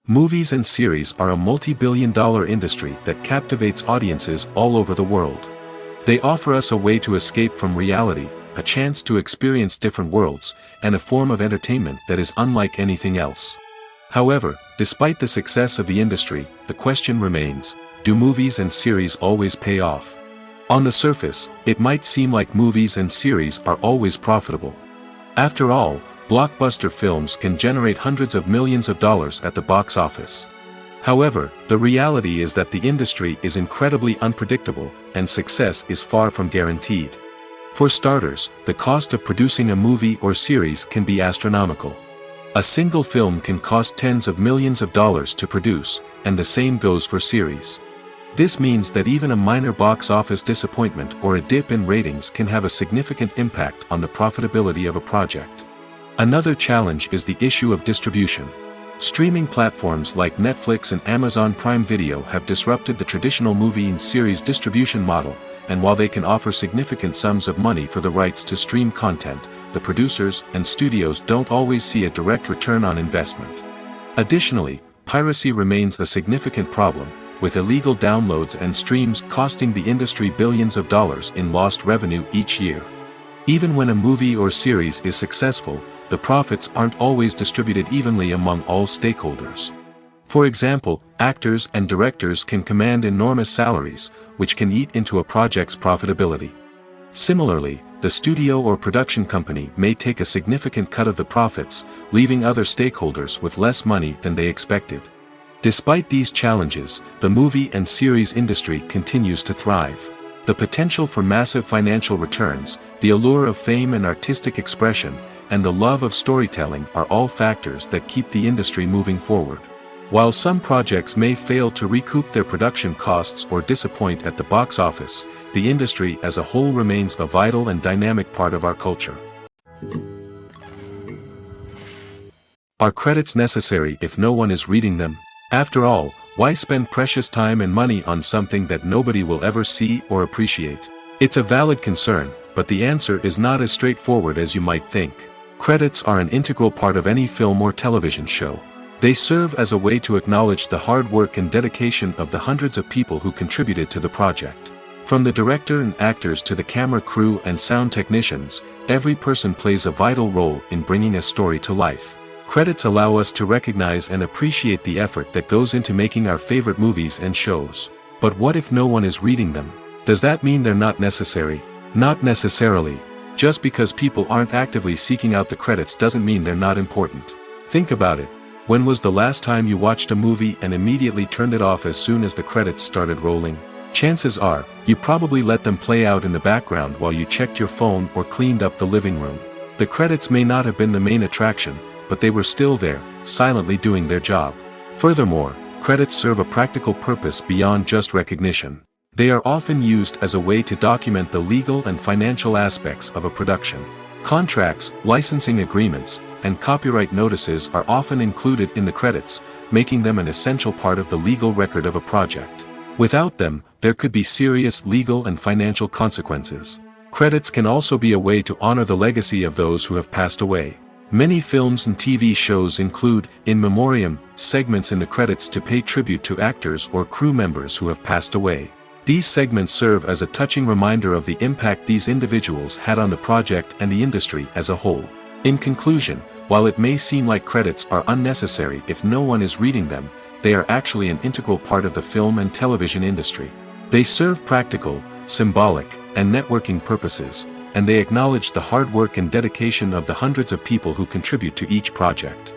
Movies and series are a multi-billion-dollar industry that captivates audiences all over the world. They offer us a way to escape from reality, a chance to experience different worlds, and a form of entertainment that is unlike anything else. However, despite the success of the industry, the question remains, do movies and series always pay off? On the surface, it might seem like movies and series are always profitable. After all, blockbuster films can generate hundreds of millions of dollars at the box office. However, the reality is that the industry is incredibly unpredictable, and success is far from guaranteed. For starters, the cost of producing a movie or series can be astronomical. A single film can cost tens of millions of dollars to produce, and the same goes for series. This means that even a minor box office disappointment or a dip in ratings can have a significant impact on the profitability of a project. Another challenge is the issue of distribution. Streaming platforms like Netflix and Amazon Prime Video have disrupted the traditional movie and series distribution model, and while they can offer significant sums of money for the rights to stream content, the producers and studios don't always see a direct return on investment. Additionally, piracy remains a significant problem, with illegal downloads and streams costing the industry billions of dollars in lost revenue each year. Even when a movie or series is successful, the profits aren't always distributed evenly among all stakeholders. For example, actors and directors can command enormous salaries, which can eat into a project's profitability. Similarly, the studio or production company may take a significant cut of the profits, leaving other stakeholders with less money than they expected. Despite these challenges, the movie and series industry continues to thrive. The potential for massive financial returns, the allure of fame and artistic expression, and the love of storytelling are all factors that keep the industry moving forward. While some projects may fail to recoup their production costs or disappoint at the box office, the industry as a whole remains a vital and dynamic part of our culture. Are credits necessary if no one is reading them? After all, why spend precious time and money on something that nobody will ever see or appreciate? It's a valid concern, but the answer is not as straightforward as you might think. Credits are an integral part of any film or television show. They serve as a way to acknowledge the hard work and dedication of the hundreds of people who contributed to the project. From the director and actors to the camera crew and sound technicians, every person plays a vital role in bringing a story to life. Credits allow us to recognize and appreciate the effort that goes into making our favorite movies and shows. But what if no one is reading them? Does that mean they're not necessary? Not necessarily. Just because people aren't actively seeking out the credits doesn't mean they're not important. Think about it. When was the last time you watched a movie and immediately turned it off as soon as the credits started rolling? Chances are, you probably let them play out in the background while you checked your phone or cleaned up the living room. The credits may not have been the main attraction, but they were still there, silently doing their job. Furthermore, credits serve a practical purpose beyond just recognition. They are often used as a way to document the legal and financial aspects of a production. Contracts, licensing agreements, and copyright notices are often included in the credits, making them an essential part of the legal record of a project. Without them, there could be serious legal and financial consequences. Credits can also be a way to honor the legacy of those who have passed away. Many films and TV shows include, in memoriam, segments in the credits to pay tribute to actors or crew members who have passed away. These segments serve as a touching reminder of the impact these individuals had on the project and the industry as a whole. In conclusion, while it may seem like credits are unnecessary if no one is reading them, they are actually an integral part of the film and television industry. They serve practical, symbolic, and networking purposes, and they acknowledge the hard work and dedication of the hundreds of people who contribute to each project.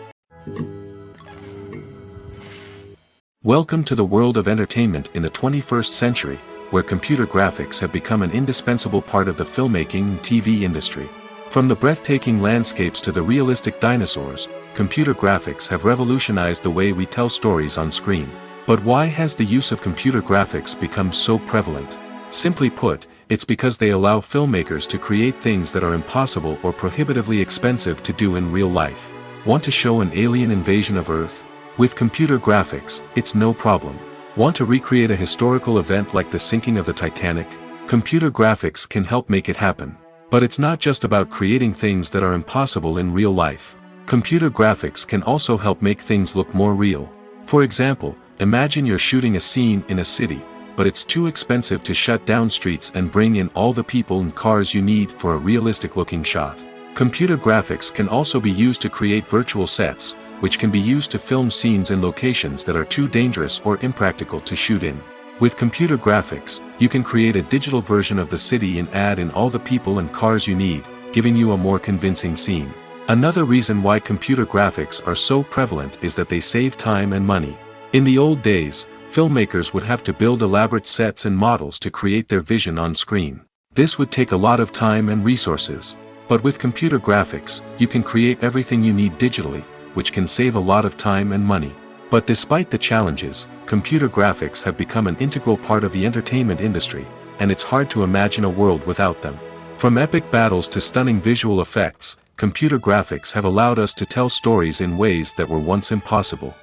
Welcome to the world of entertainment in the 21st century, where computer graphics have become an indispensable part of the filmmaking and TV industry. From the breathtaking landscapes to the realistic dinosaurs, computer graphics have revolutionized the way we tell stories on screen. But why has the use of computer graphics become so prevalent? Simply put, it's because they allow filmmakers to create things that are impossible or prohibitively expensive to do in real life. Want to show an alien invasion of Earth? With computer graphics, it's no problem. Want to recreate a historical event like the sinking of the Titanic? Computer graphics can help make it happen. But it's not just about creating things that are impossible in real life. Computer graphics can also help make things look more real. For example, imagine you're shooting a scene in a city, but it's too expensive to shut down streets and bring in all the people and cars you need for a realistic-looking shot. Computer graphics can also be used to create virtual sets, which can be used to film scenes in locations that are too dangerous or impractical to shoot in. With computer graphics, you can create a digital version of the city and add in all the people and cars you need, giving you a more convincing scene. Another reason why computer graphics are so prevalent is that they save time and money. In the old days, filmmakers would have to build elaborate sets and models to create their vision on screen. This would take a lot of time and resources. But with computer graphics, you can create everything you need digitally, which can save a lot of time and money. But despite the challenges, computer graphics have become an integral part of the entertainment industry, and it's hard to imagine a world without them. From epic battles to stunning visual effects, computer graphics have allowed us to tell stories in ways that were once impossible.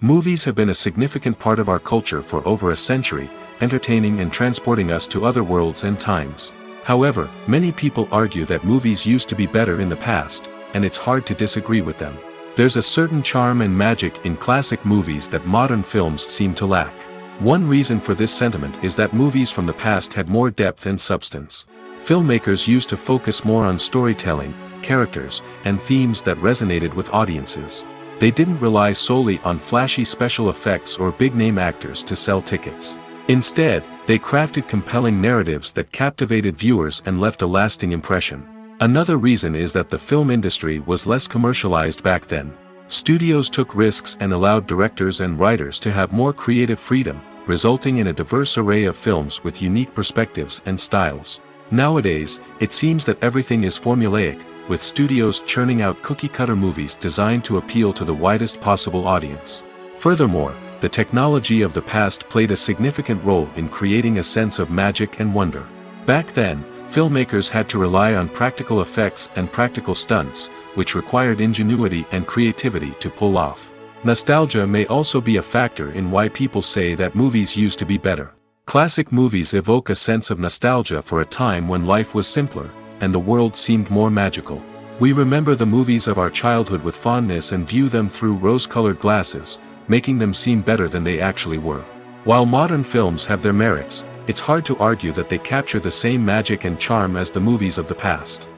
Movies have been a significant part of our culture for over a century, entertaining and transporting us to other worlds and times. However, many people argue that movies used to be better in the past, and it's hard to disagree with them. There's a certain charm and magic in classic movies that modern films seem to lack. One reason for this sentiment is that movies from the past had more depth and substance. Filmmakers used to focus more on storytelling, characters, and themes that resonated with audiences. They didn't rely solely on flashy special effects or big-name actors to sell tickets. Instead, they crafted compelling narratives that captivated viewers and left a lasting impression. Another reason is that the film industry was less commercialized back then. Studios took risks and allowed directors and writers to have more creative freedom, resulting in a diverse array of films with unique perspectives and styles. Nowadays, it seems that everything is formulaic, with studios churning out cookie-cutter movies designed to appeal to the widest possible audience. Furthermore, the technology of the past played a significant role in creating a sense of magic and wonder. Back then, filmmakers had to rely on practical effects and practical stunts, which required ingenuity and creativity to pull off. Nostalgia may also be a factor in why people say that movies used to be better. Classic movies evoke a sense of nostalgia for a time when life was simpler, and the world seemed more magical. We remember the movies of our childhood with fondness and view them through rose-colored glasses, making them seem better than they actually were. While modern films have their merits, it's hard to argue that they capture the same magic and charm as the movies of the past.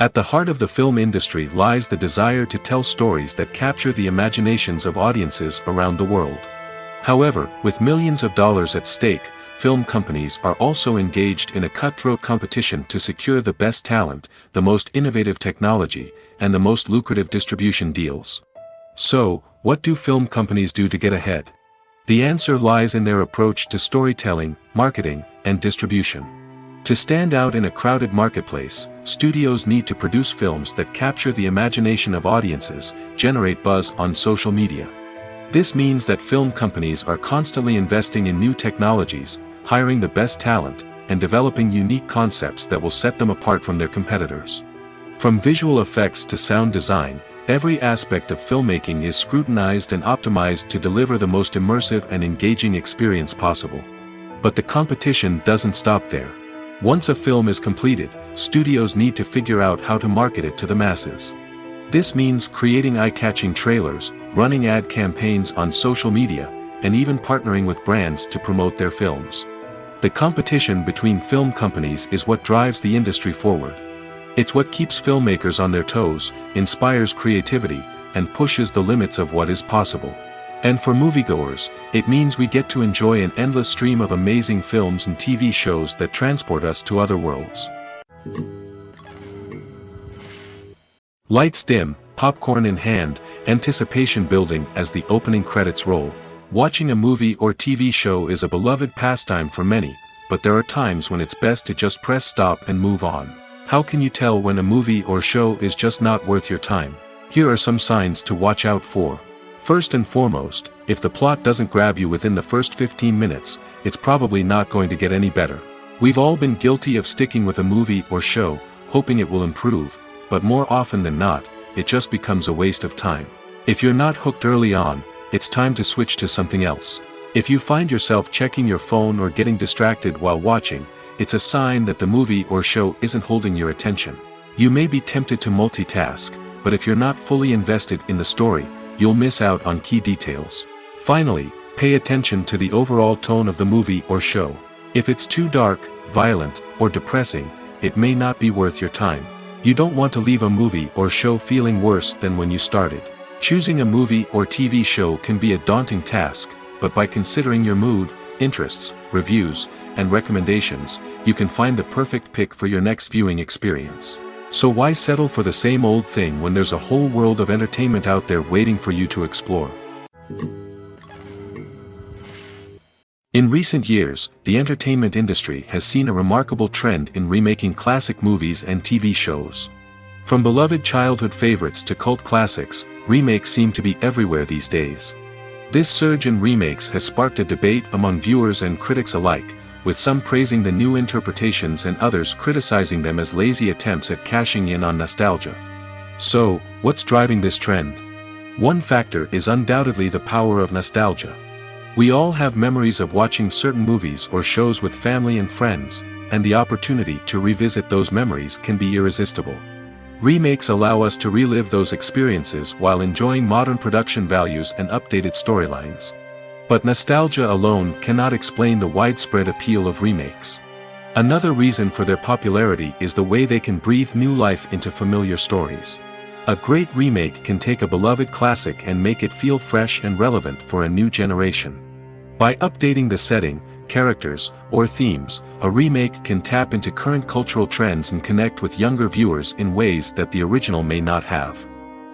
At the heart of the film industry lies the desire to tell stories that capture the imaginations of audiences around the world. However, with millions of dollars at stake, film companies are also engaged in a cutthroat competition to secure the best talent, the most innovative technology, and the most lucrative distribution deals. So, what do film companies do to get ahead? The answer lies in their approach to storytelling, marketing, and distribution. To stand out in a crowded marketplace, studios need to produce films that capture the imagination of audiences, generate buzz on social media. This means that film companies are constantly investing in new technologies, hiring the best talent, and developing unique concepts that will set them apart from their competitors. From visual effects to sound design, every aspect of filmmaking is scrutinized and optimized to deliver the most immersive and engaging experience possible. But the competition doesn't stop there. Once a film is completed, studios need to figure out how to market it to the masses. This means creating eye-catching trailers, running ad campaigns on social media, and even partnering with brands to promote their films. The competition between film companies is what drives the industry forward. It's what keeps filmmakers on their toes, inspires creativity, and pushes the limits of what is possible. And for moviegoers, it means we get to enjoy an endless stream of amazing films and TV shows that transport us to other worlds. Lights dim, popcorn in hand, anticipation building as the opening credits roll. Watching a movie or TV show is a beloved pastime for many, but there are times when it's best to just press stop and move on. How can you tell when a movie or show is just not worth your time? Here are some signs to watch out for. First and foremost, if the plot doesn't grab you within the first 15 minutes, it's probably not going to get any better. We've all been guilty of sticking with a movie or show, hoping it will improve, but more often than not, it just becomes a waste of time. If you're not hooked early on, it's time to switch to something else. If you find yourself checking your phone or getting distracted while watching, it's a sign that the movie or show isn't holding your attention. You may be tempted to multitask, but if you're not fully invested in the story, you'll miss out on key details. Finally, pay attention to the overall tone of the movie or show. If it's too dark, violent, or depressing, it may not be worth your time. You don't want to leave a movie or show feeling worse than when you started. Choosing a movie or TV show can be a daunting task, but by considering your mood, interests, reviews, and recommendations, you can find the perfect pick for your next viewing experience. So why settle for the same old thing when there's a whole world of entertainment out there waiting for you to explore? In recent years, the entertainment industry has seen a remarkable trend in remaking classic movies and TV shows. From beloved childhood favorites to cult classics, remakes seem to be everywhere these days. This surge in remakes has sparked a debate among viewers and critics alike, with some praising the new interpretations and others criticizing them as lazy attempts at cashing in on nostalgia. So, what's driving this trend? One factor is undoubtedly the power of nostalgia. We all have memories of watching certain movies or shows with family and friends, and the opportunity to revisit those memories can be irresistible. Remakes allow us to relive those experiences while enjoying modern production values and updated storylines. But nostalgia alone cannot explain the widespread appeal of remakes. Another reason for their popularity is the way they can breathe new life into familiar stories. A great remake can take a beloved classic and make it feel fresh and relevant for a new generation. By updating the setting, characters, or themes, a remake can tap into current cultural trends and connect with younger viewers in ways that the original may not have.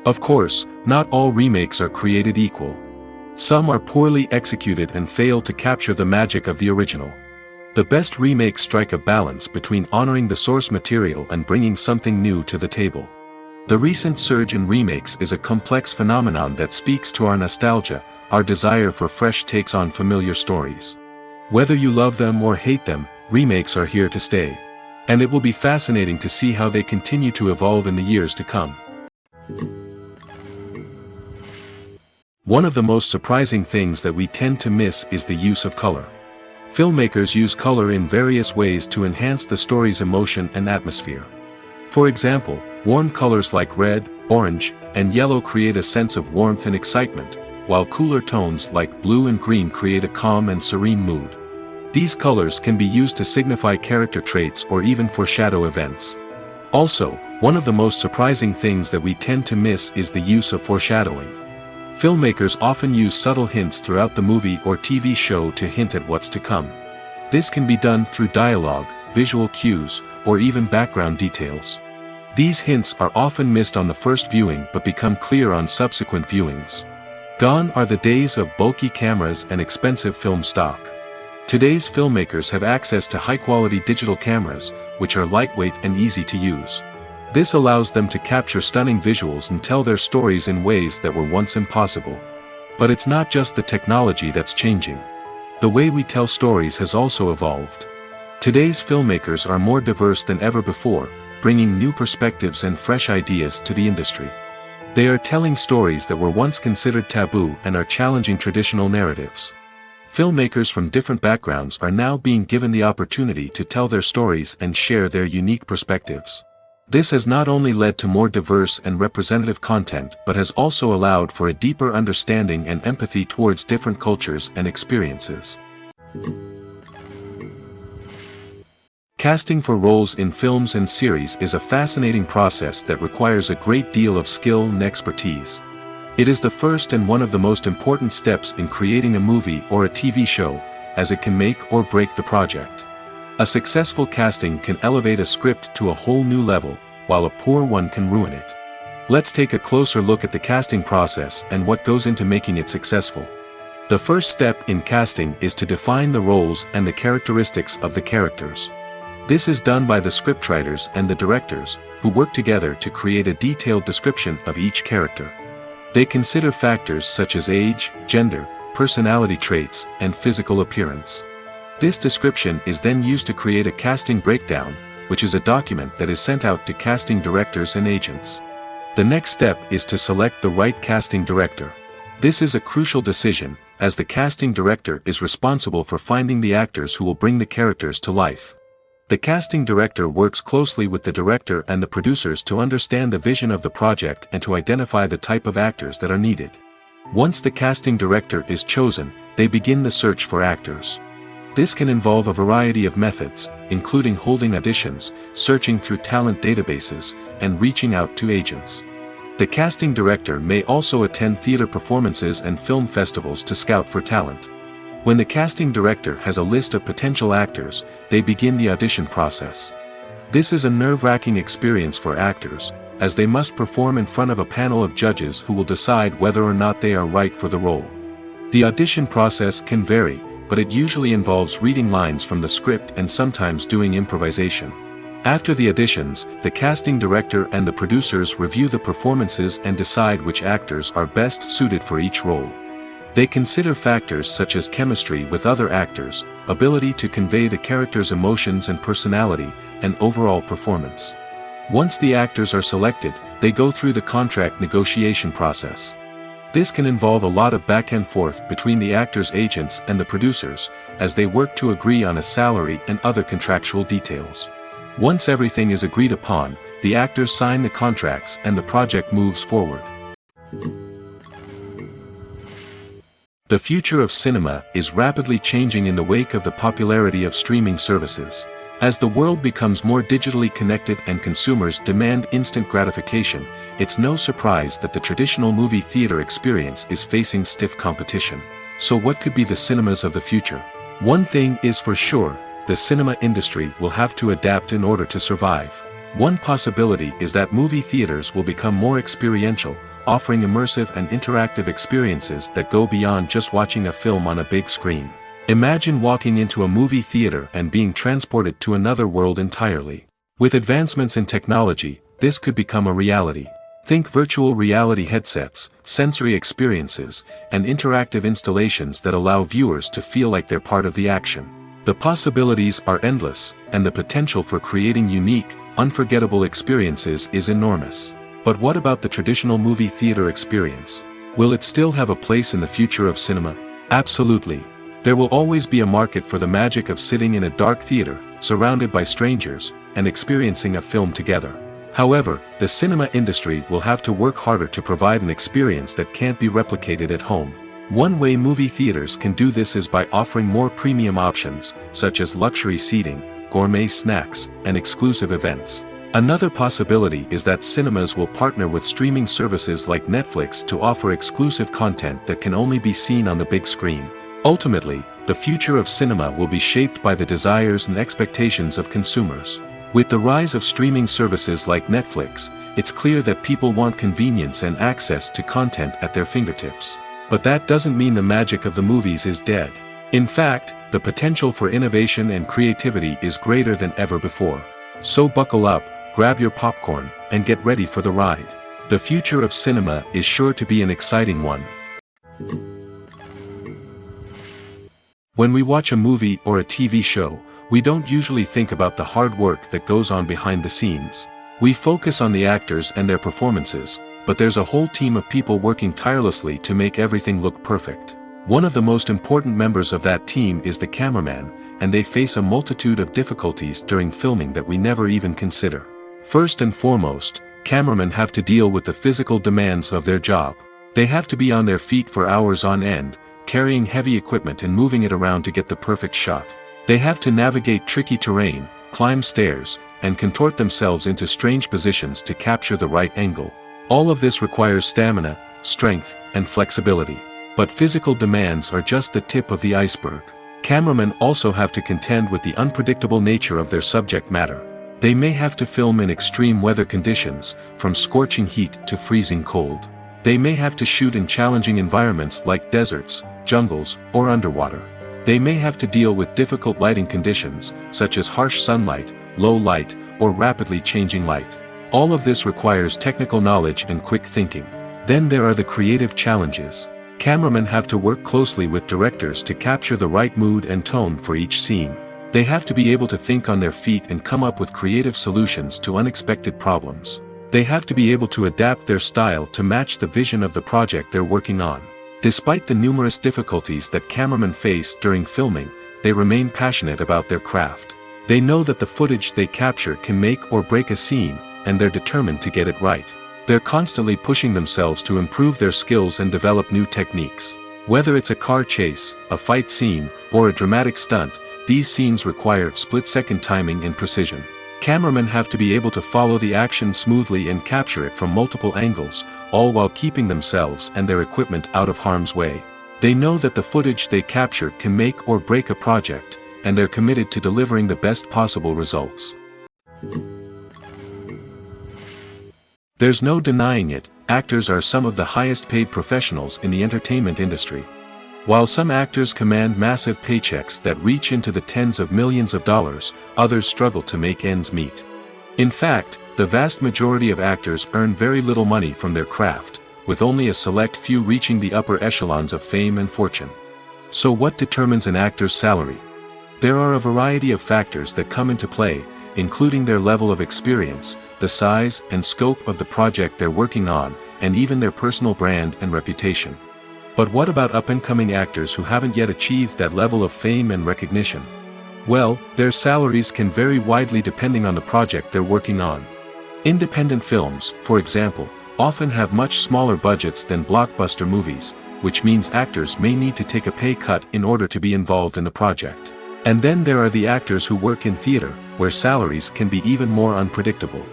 Of course, not all remakes are created equal. Some are poorly executed and fail to capture the magic of the original. The best remakes strike a balance between honoring the source material and bringing something new to the table. The recent surge in remakes is a complex phenomenon that speaks to our nostalgia, our desire for fresh takes on familiar stories. Whether you love them or hate them, remakes are here to stay. And it will be fascinating to see how they continue to evolve in the years to come. One of the most surprising things that we tend to miss is the use of color. Filmmakers use color in various ways to enhance the story's emotion and atmosphere. For example, warm colors like red, orange, and yellow create a sense of warmth and excitement, while cooler tones like blue and green create a calm and serene mood. These colors can be used to signify character traits or even foreshadow events. Also, one of the most surprising things that we tend to miss is the use of foreshadowing. Filmmakers often use subtle hints throughout the movie or TV show to hint at what's to come. This can be done through dialogue, visual cues, or even background details. These hints are often missed on the first viewing but become clear on subsequent viewings. Gone are the days of bulky cameras and expensive film stock. Today's filmmakers have access to high-quality digital cameras, which are lightweight and easy to use. This allows them to capture stunning visuals and tell their stories in ways that were once impossible. But it's not just the technology that's changing. The way we tell stories has also evolved. Today's filmmakers are more diverse than ever before, bringing new perspectives and fresh ideas to the industry. They are telling stories that were once considered taboo and are challenging traditional narratives. Filmmakers from different backgrounds are now being given the opportunity to tell their stories and share their unique perspectives. This has not only led to more diverse and representative content but has also allowed for a deeper understanding and empathy towards different cultures and experiences. Casting for roles in films and series is a fascinating process that requires a great deal of skill and expertise. It is the first and one of the most important steps in creating a movie or a TV show, as it can make or break the project. A successful casting can elevate a script to a whole new level, while a poor one can ruin it. Let's take a closer look at the casting process and what goes into making it successful. The first step in casting is to define the roles and the characteristics of the characters. This is done by the scriptwriters and the directors, who work together to create a detailed description of each character. They consider factors such as age, gender, personality traits, and physical appearance. This description is then used to create a casting breakdown, which is a document that is sent out to casting directors and agents. The next step is to select the right casting director. This is a crucial decision, as the casting director is responsible for finding the actors who will bring the characters to life. The casting director works closely with the director and the producers to understand the vision of the project and to identify the type of actors that are needed. Once the casting director is chosen, they begin the search for actors. This can involve a variety of methods, including holding auditions, searching through talent databases, and reaching out to agents. The casting director may also attend theater performances and film festivals to scout for talent. When the casting director has a list of potential actors, they begin the audition process. This is a nerve-wracking experience for actors, as they must perform in front of a panel of judges who will decide whether or not they are right for the role. The audition process can vary, but it usually involves reading lines from the script and sometimes doing improvisation. After the auditions, the casting director and the producers review the performances and decide which actors are best suited for each role. They consider factors such as chemistry with other actors, ability to convey the character's emotions and personality, and overall performance. Once the actors are selected, they go through the contract negotiation process. This can involve a lot of back and forth between the actors' agents and the producers, as they work to agree on a salary and other contractual details. Once everything is agreed upon, the actors sign the contracts and the project moves forward. The future of cinema is rapidly changing in the wake of the popularity of streaming services. As the world becomes more digitally connected and consumers demand instant gratification, it's no surprise that the traditional movie theater experience is facing stiff competition. So what could be the cinemas of the future? One thing is for sure, the cinema industry will have to adapt in order to survive. One possibility is that movie theaters will become more experiential, offering immersive and interactive experiences that go beyond just watching a film on a big screen. Imagine walking into a movie theater and being transported to another world entirely. With advancements in technology, this could become a reality. Think virtual reality headsets, sensory experiences, and interactive installations that allow viewers to feel like they're part of the action. The possibilities are endless, and the potential for creating unique, unforgettable experiences is enormous. But what about the traditional movie theater experience? Will it still have a place in the future of cinema? Absolutely. There will always be a market for the magic of sitting in a dark theater, surrounded by strangers, and experiencing a film together. However, the cinema industry will have to work harder to provide an experience that can't be replicated at home. One way movie theaters can do this is by offering more premium options, such as luxury seating, gourmet snacks, and exclusive events. Another possibility is that cinemas will partner with streaming services like Netflix to offer exclusive content that can only be seen on the big screen. Ultimately, the future of cinema will be shaped by the desires and expectations of consumers. With the rise of streaming services like Netflix, it's clear that people want convenience and access to content at their fingertips. But that doesn't mean the magic of the movies is dead. In fact, the potential for innovation and creativity is greater than ever before. So buckle up, grab your popcorn, and get ready for the ride. The future of cinema is sure to be an exciting one. When we watch a movie or a TV show, we don't usually think about the hard work that goes on behind the scenes. We focus on the actors and their performances, but there's a whole team of people working tirelessly to make everything look perfect. One of the most important members of that team is the cameraman, and they face a multitude of difficulties during filming that we never even consider. First and foremost, cameramen have to deal with the physical demands of their job. They have to be on their feet for hours on end, carrying heavy equipment and moving it around to get the perfect shot. They have to navigate tricky terrain, climb stairs, and contort themselves into strange positions to capture the right angle. All of this requires stamina, strength, and flexibility. But physical demands are just the tip of the iceberg. Cameramen also have to contend with the unpredictable nature of their subject matter. They may have to film in extreme weather conditions, from scorching heat to freezing cold. They may have to shoot in challenging environments like deserts, jungles, or underwater. They may have to deal with difficult lighting conditions, such as harsh sunlight, low light, or rapidly changing light. All of this requires technical knowledge and quick thinking. Then there are the creative challenges. Cameramen have to work closely with directors to capture the right mood and tone for each scene. They have to be able to think on their feet and come up with creative solutions to unexpected problems. They have to be able to adapt their style to match the vision of the project they're working on. Despite the numerous difficulties that cameramen face during filming, they remain passionate about their craft. They know that the footage they capture can make or break a scene, and they're determined to get it right. They're constantly pushing themselves to improve their skills and develop new techniques. Whether it's a car chase, a fight scene, or a dramatic stunt, these scenes require split-second timing and precision. Cameramen have to be able to follow the action smoothly and capture it from multiple angles, all while keeping themselves and their equipment out of harm's way. They know that the footage they capture can make or break a project, and they're committed to delivering the best possible results. There's no denying it, actors are some of the highest paid professionals in the entertainment industry. While some actors command massive paychecks that reach into the tens of millions of dollars, others struggle to make ends meet. In fact, the vast majority of actors earn very little money from their craft, with only a select few reaching the upper echelons of fame and fortune. So what determines an actor's salary? There are a variety of factors that come into play, including their level of experience, the size and scope of the project they're working on, and even their personal brand and reputation. But what about up-and-coming actors who haven't yet achieved that level of fame and recognition? Well, their salaries can vary widely depending on the project they're working on. Independent films, for example, often have much smaller budgets than blockbuster movies, which means actors may need to take a pay cut in order to be involved in the project. And then there are the actors who work in theater, where salaries can be even more unpredictable.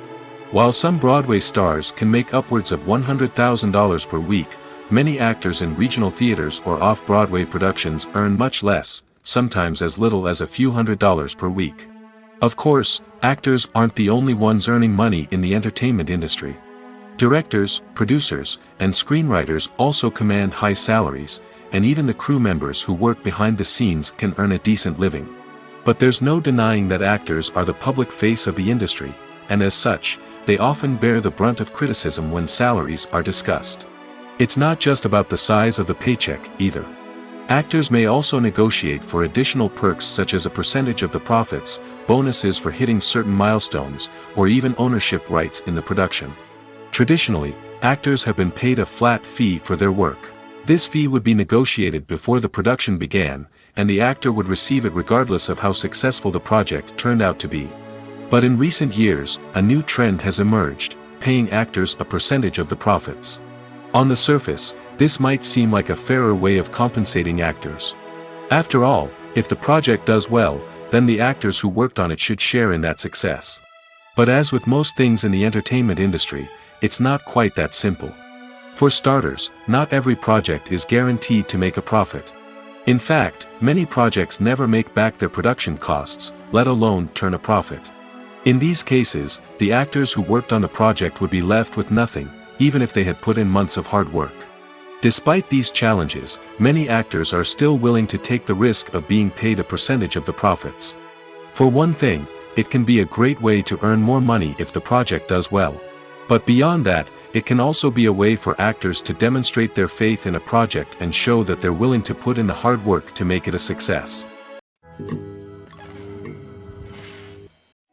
While some Broadway stars can make upwards of $100,000 per week, many actors in regional theaters or off-Broadway productions earn much less, sometimes as little as a few $100s per week. Of course, actors aren't the only ones earning money in the entertainment industry. Directors, producers, and screenwriters also command high salaries, and even the crew members who work behind the scenes can earn a decent living. But there's no denying that actors are the public face of the industry, and as such, they often bear the brunt of criticism when salaries are discussed. It's not just about the size of the paycheck, either. Actors may also negotiate for additional perks such as a percentage of the profits, bonuses for hitting certain milestones, or even ownership rights in the production. Traditionally, actors have been paid a flat fee for their work. This fee would be negotiated before the production began, and the actor would receive it regardless of how successful the project turned out to be. But in recent years, a new trend has emerged, paying actors a percentage of the profits. On the surface, this might seem like a fairer way of compensating actors. After all, if the project does well, then the actors who worked on it should share in that success. But as with most things in the entertainment industry, it's not quite that simple. For starters, not every project is guaranteed to make a profit. In fact, many projects never make back their production costs, let alone turn a profit. In these cases, the actors who worked on the project would be left with nothing, even if they had put in months of hard work. Despite these challenges, many actors are still willing to take the risk of being paid a percentage of the profits. For one thing, it can be a great way to earn more money if the project does well. But beyond that, it can also be a way for actors to demonstrate their faith in a project and show that they're willing to put in the hard work to make it a success.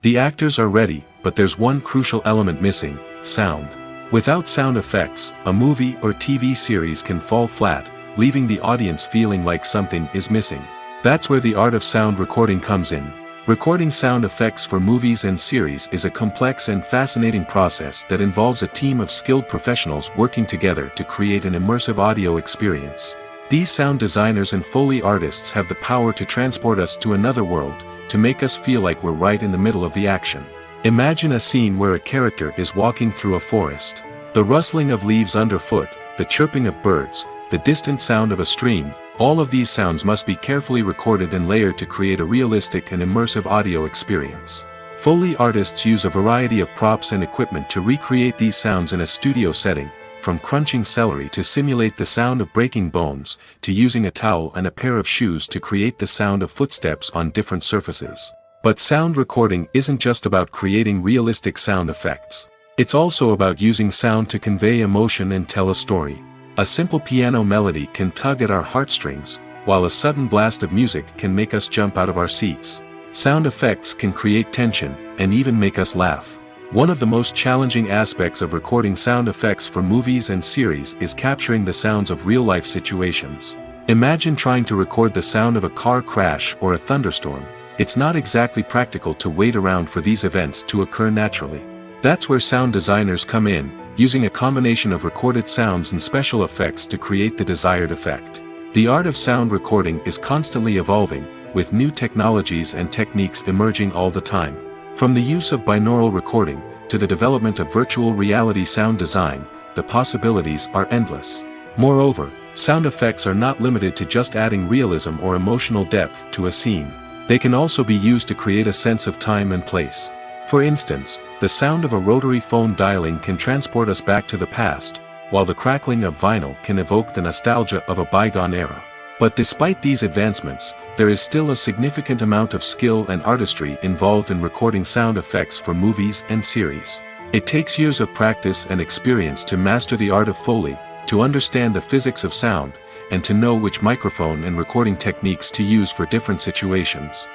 The actors are ready, but there's one crucial element missing: sound. Without sound effects, a movie or TV series can fall flat, leaving the audience feeling like something is missing. That's where the art of sound recording comes in. Recording sound effects for movies and series is a complex and fascinating process that involves a team of skilled professionals working together to create an immersive audio experience. These sound designers and Foley artists have the power to transport us to another world, to make us feel like we're right in the middle of the action. Imagine a scene where a character is walking through a forest. The rustling of leaves underfoot, the chirping of birds, the distant sound of a stream, all of these sounds must be carefully recorded and layered to create a realistic and immersive audio experience. Foley artists use a variety of props and equipment to recreate these sounds in a studio setting, from crunching celery to simulate the sound of breaking bones, to using a towel and a pair of shoes to create the sound of footsteps on different surfaces. But sound recording isn't just about creating realistic sound effects. It's also about using sound to convey emotion and tell a story. A simple piano melody can tug at our heartstrings, while a sudden blast of music can make us jump out of our seats. Sound effects can create tension, and even make us laugh. One of the most challenging aspects of recording sound effects for movies and series is capturing the sounds of real-life situations. Imagine trying to record the sound of a car crash or a thunderstorm. It's not exactly practical to wait around for these events to occur naturally. That's where sound designers come in, using a combination of recorded sounds and special effects to create the desired effect. The art of sound recording is constantly evolving, with new technologies and techniques emerging all the time. From the use of binaural recording, to the development of virtual reality sound design, the possibilities are endless. Moreover, sound effects are not limited to just adding realism or emotional depth to a scene. They can also be used to create a sense of time and place. For instance, the sound of a rotary phone dialing can transport us back to the past, while the crackling of vinyl can evoke the nostalgia of a bygone era. But despite these advancements, there is still a significant amount of skill and artistry involved in recording sound effects for movies and series. It takes years of practice and experience to master the art of Foley, to understand the physics of sound, and to know which microphone and recording techniques to use for different situations.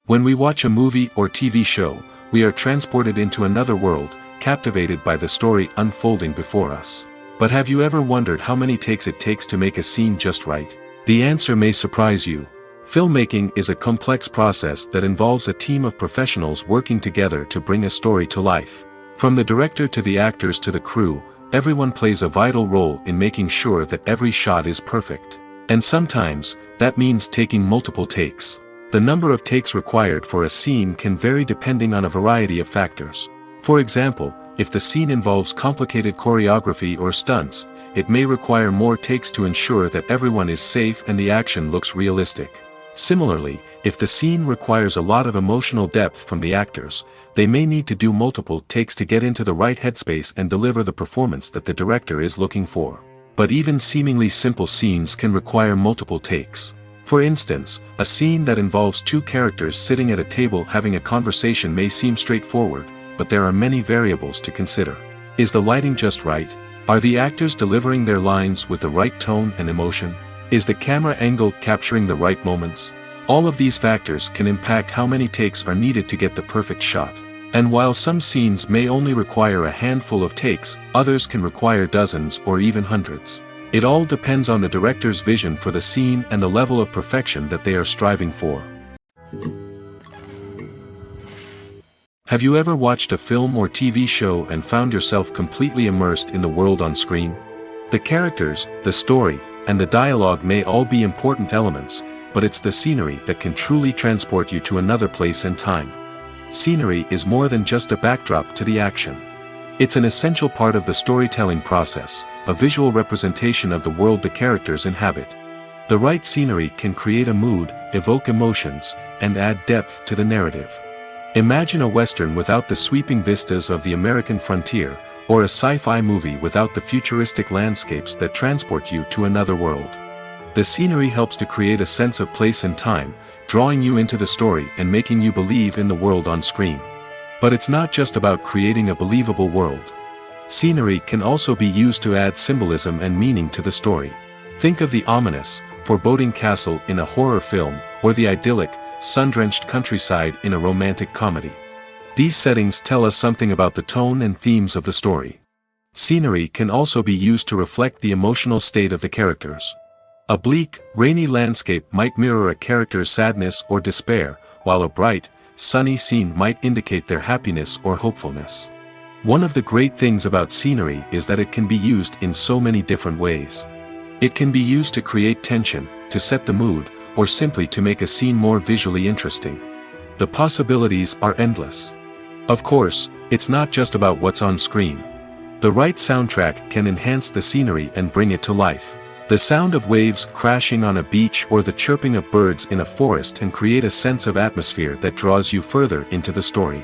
When we watch a movie or TV show, we are transported into another world, captivated by the story unfolding before us. But have you ever wondered how many takes it takes to make a scene just right? The answer may surprise you. Filmmaking is a complex process that involves a team of professionals working together to bring a story to life. From the director to the actors to the crew, everyone plays a vital role in making sure that every shot is perfect. And sometimes, that means taking multiple takes. The number of takes required for a scene can vary depending on a variety of factors. For example, if the scene involves complicated choreography or stunts, it may require more takes to ensure that everyone is safe and the action looks realistic. Similarly, if the scene requires a lot of emotional depth from the actors, they may need to do multiple takes to get into the right headspace and deliver the performance that the director is looking for. But even seemingly simple scenes can require multiple takes. For instance, a scene that involves two characters sitting at a table having a conversation may seem straightforward, but there are many variables to consider. Is the lighting just right? Are the actors delivering their lines with the right tone and emotion? Is the camera angle capturing the right moments? All of these factors can impact how many takes are needed to get the perfect shot. And while some scenes may only require a handful of takes, others can require dozens or even hundreds. It all depends on the director's vision for the scene and the level of perfection that they are striving for. Have you ever watched a film or TV show and found yourself completely immersed in the world on screen? The characters, the story, and the dialogue may all be important elements, but it's the scenery that can truly transport you to another place and time. Scenery is more than just a backdrop to the action. It's an essential part of the storytelling process, a visual representation of the world the characters inhabit. The right scenery can create a mood, evoke emotions, and add depth to the narrative. Imagine a Western without the sweeping vistas of the American frontier, or a sci-fi movie without the futuristic landscapes that transport you to another world. The scenery helps to create a sense of place and time, drawing you into the story and making you believe in the world on screen. But it's not just about creating a believable world. Scenery can also be used to add symbolism and meaning to the story. Think of the ominous, foreboding castle in a horror film, or the idyllic, sun-drenched countryside in a romantic comedy. These settings tell us something about the tone and themes of the story. Scenery can also be used to reflect the emotional state of the characters. A bleak, rainy landscape might mirror a character's sadness or despair, while a bright, sunny scene might indicate their happiness or hopefulness. One of the great things about scenery is that it can be used in so many different ways. It can be used to create tension, to set the mood, or simply to make a scene more visually interesting. The possibilities are endless. Of course, it's not just about what's on screen. The right soundtrack can enhance the scenery and bring it to life. The sound of waves crashing on a beach or the chirping of birds in a forest can create a sense of atmosphere that draws you further into the story.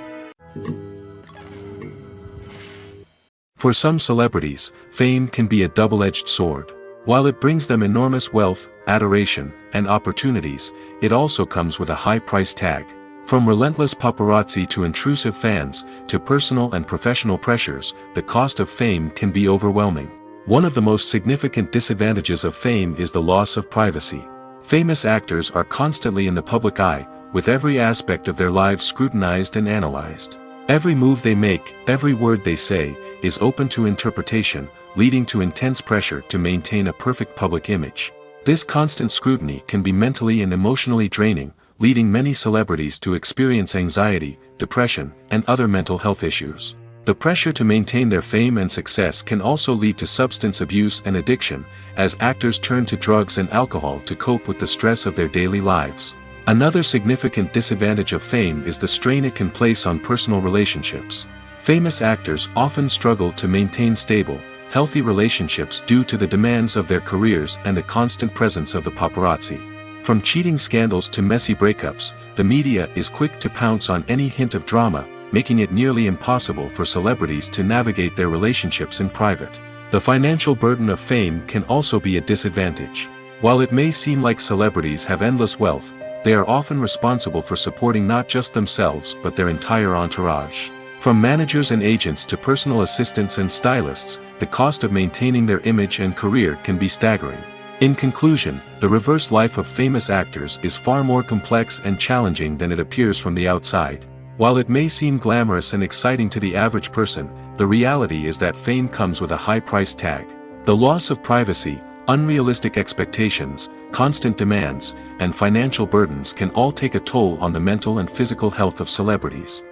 For some celebrities, fame can be a double-edged sword. While it brings them enormous wealth, adoration, and opportunities, it also comes with a high price tag. From relentless paparazzi to intrusive fans, to personal and professional pressures, the cost of fame can be overwhelming. One of the most significant disadvantages of fame is the loss of privacy. Famous actors are constantly in the public eye, with every aspect of their lives scrutinized and analyzed. Every move they make, every word they say, is open to interpretation, leading to intense pressure to maintain a perfect public image. This constant scrutiny can be mentally and emotionally draining, leading many celebrities to experience anxiety, depression, and other mental health issues. The pressure to maintain their fame and success can also lead to substance abuse and addiction, as actors turn to drugs and alcohol to cope with the stress of their daily lives. Another significant disadvantage of fame is the strain it can place on personal relationships. Famous actors often struggle to maintain stable, healthy relationships due to the demands of their careers and the constant presence of the paparazzi. From cheating scandals to messy breakups, the media is quick to pounce on any hint of drama, making it nearly impossible for celebrities to navigate their relationships in private. The financial burden of fame can also be a disadvantage. While it may seem like celebrities have endless wealth, they are often responsible for supporting not just themselves but their entire entourage. From managers and agents to personal assistants and stylists, the cost of maintaining their image and career can be staggering. In conclusion, the reverse life of famous actors is far more complex and challenging than it appears from the outside. While it may seem glamorous and exciting to the average person, the reality is that fame comes with a high price tag. The loss of privacy, unrealistic expectations, constant demands, and financial burdens can all take a toll on the mental and physical health of celebrities.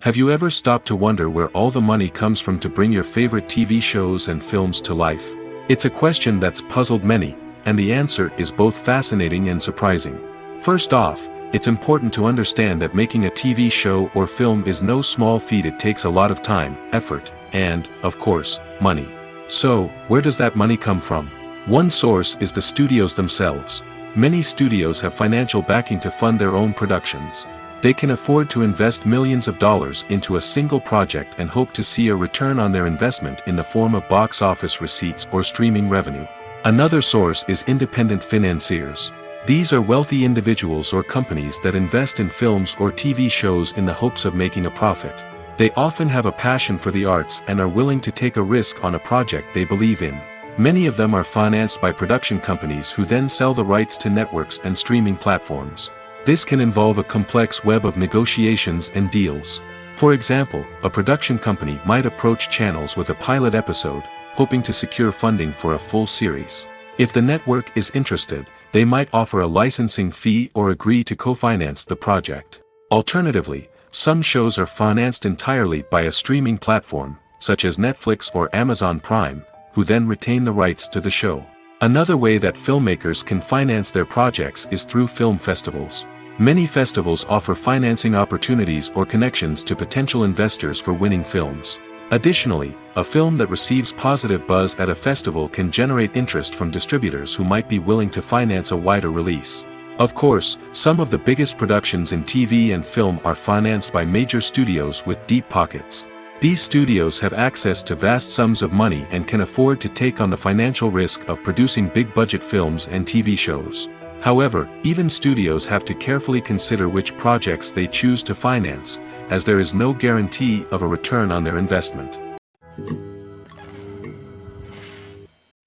Have you ever stopped to wonder where all the money comes from to bring your favorite TV shows and films to life? It's a question that's puzzled many, and the answer is both fascinating and surprising. First off, it's important to understand that making a TV show or film is no small feat. It takes a lot of time, effort, and, of course, money. So, where does that money come from? One source is the studios themselves. Many studios have financial backing to fund their own productions. They can afford to invest millions of dollars into a single project and hope to see a return on their investment in the form of box office receipts or streaming revenue. Another source is independent financiers. These are wealthy individuals or companies that invest in films or TV shows in the hopes of making a profit. They often have a passion for the arts and are willing to take a risk on a project they believe in. Many of them are financed by production companies who then sell the rights to networks and streaming platforms. This can involve a complex web of negotiations and deals. For example, a production company might approach channels with a pilot episode, hoping to secure funding for a full series. If the network is interested, they might offer a licensing fee or agree to co-finance the project. Alternatively, some shows are financed entirely by a streaming platform, such as Netflix or Amazon Prime, who then retain the rights to the show. Another way that filmmakers can finance their projects is through film festivals. Many festivals offer financing opportunities or connections to potential investors for winning films. Additionally, a film that receives positive buzz at a festival can generate interest from distributors who might be willing to finance a wider release. Of course, some of the biggest productions in TV and film are financed by major studios with deep pockets. These studios have access to vast sums of money and can afford to take on the financial risk of producing big-budget films and TV shows. However, even studios have to carefully consider which projects they choose to finance, as there is no guarantee of a return on their investment.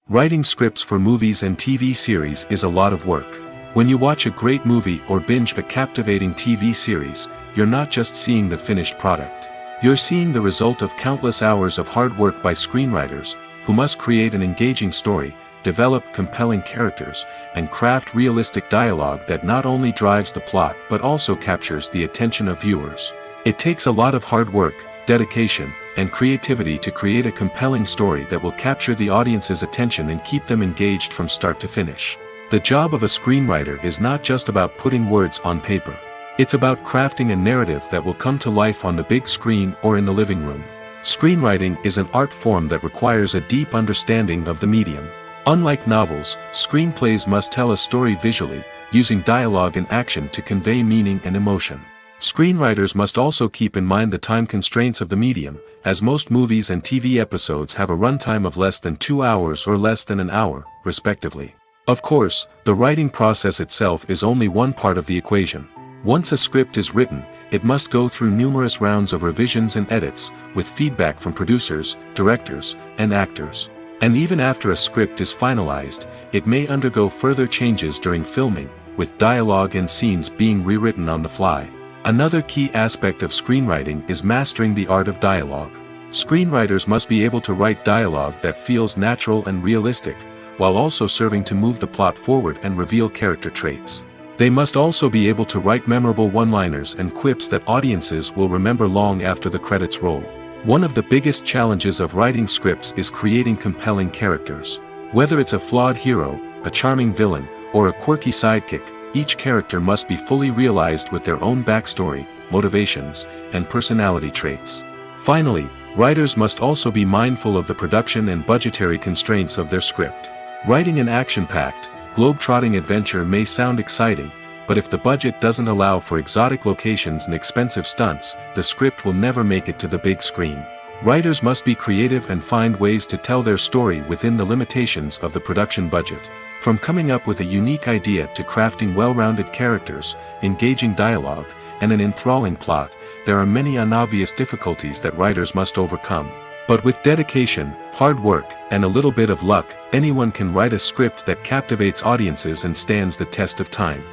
Writing scripts for movies and TV series is a lot of work. When you watch a great movie or binge a captivating TV series, you're not just seeing the finished product. You're seeing the result of countless hours of hard work by screenwriters, who must create an engaging story, develop compelling characters, and craft realistic dialogue that not only drives the plot but also captures the attention of viewers. It takes a lot of hard work, dedication, and creativity to create a compelling story that will capture the audience's attention and keep them engaged from start to finish. The job of a screenwriter is not just about putting words on paper. It's about crafting a narrative that will come to life on the big screen or in the living room. Screenwriting is an art form that requires a deep understanding of the medium. Unlike novels, screenplays must tell a story visually, using dialogue and action to convey meaning and emotion. Screenwriters must also keep in mind the time constraints of the medium, as most movies and TV episodes have a runtime of less than 2 hours or less than an hour, respectively. Of course, the writing process itself is only one part of the equation. Once a script is written, it must go through numerous rounds of revisions and edits, with feedback from producers, directors, and actors. And even after a script is finalized, it may undergo further changes during filming, with dialogue and scenes being rewritten on the fly. Another key aspect of screenwriting is mastering the art of dialogue. Screenwriters must be able to write dialogue that feels natural and realistic, while also serving to move the plot forward and reveal character traits. They must also be able to write memorable one-liners and quips that audiences will remember long after the credits roll. One of the biggest challenges of writing scripts is creating compelling characters. Whether it's a flawed hero, a charming villain, or a quirky sidekick, each character must be fully realized with their own backstory, motivations, and personality traits. Finally, writers must also be mindful of the production and budgetary constraints of their script. Writing an action-packed, globe-trotting adventure may sound exciting, but if the budget doesn't allow for exotic locations and expensive stunts, the script will never make it to the big screen. Writers must be creative and find ways to tell their story within the limitations of the production budget. From coming up with a unique idea to crafting well-rounded characters, engaging dialogue, and an enthralling plot, there are many unobvious difficulties that writers must overcome. But with dedication, hard work, and a little bit of luck, anyone can write a script that captivates audiences and stands the test of time.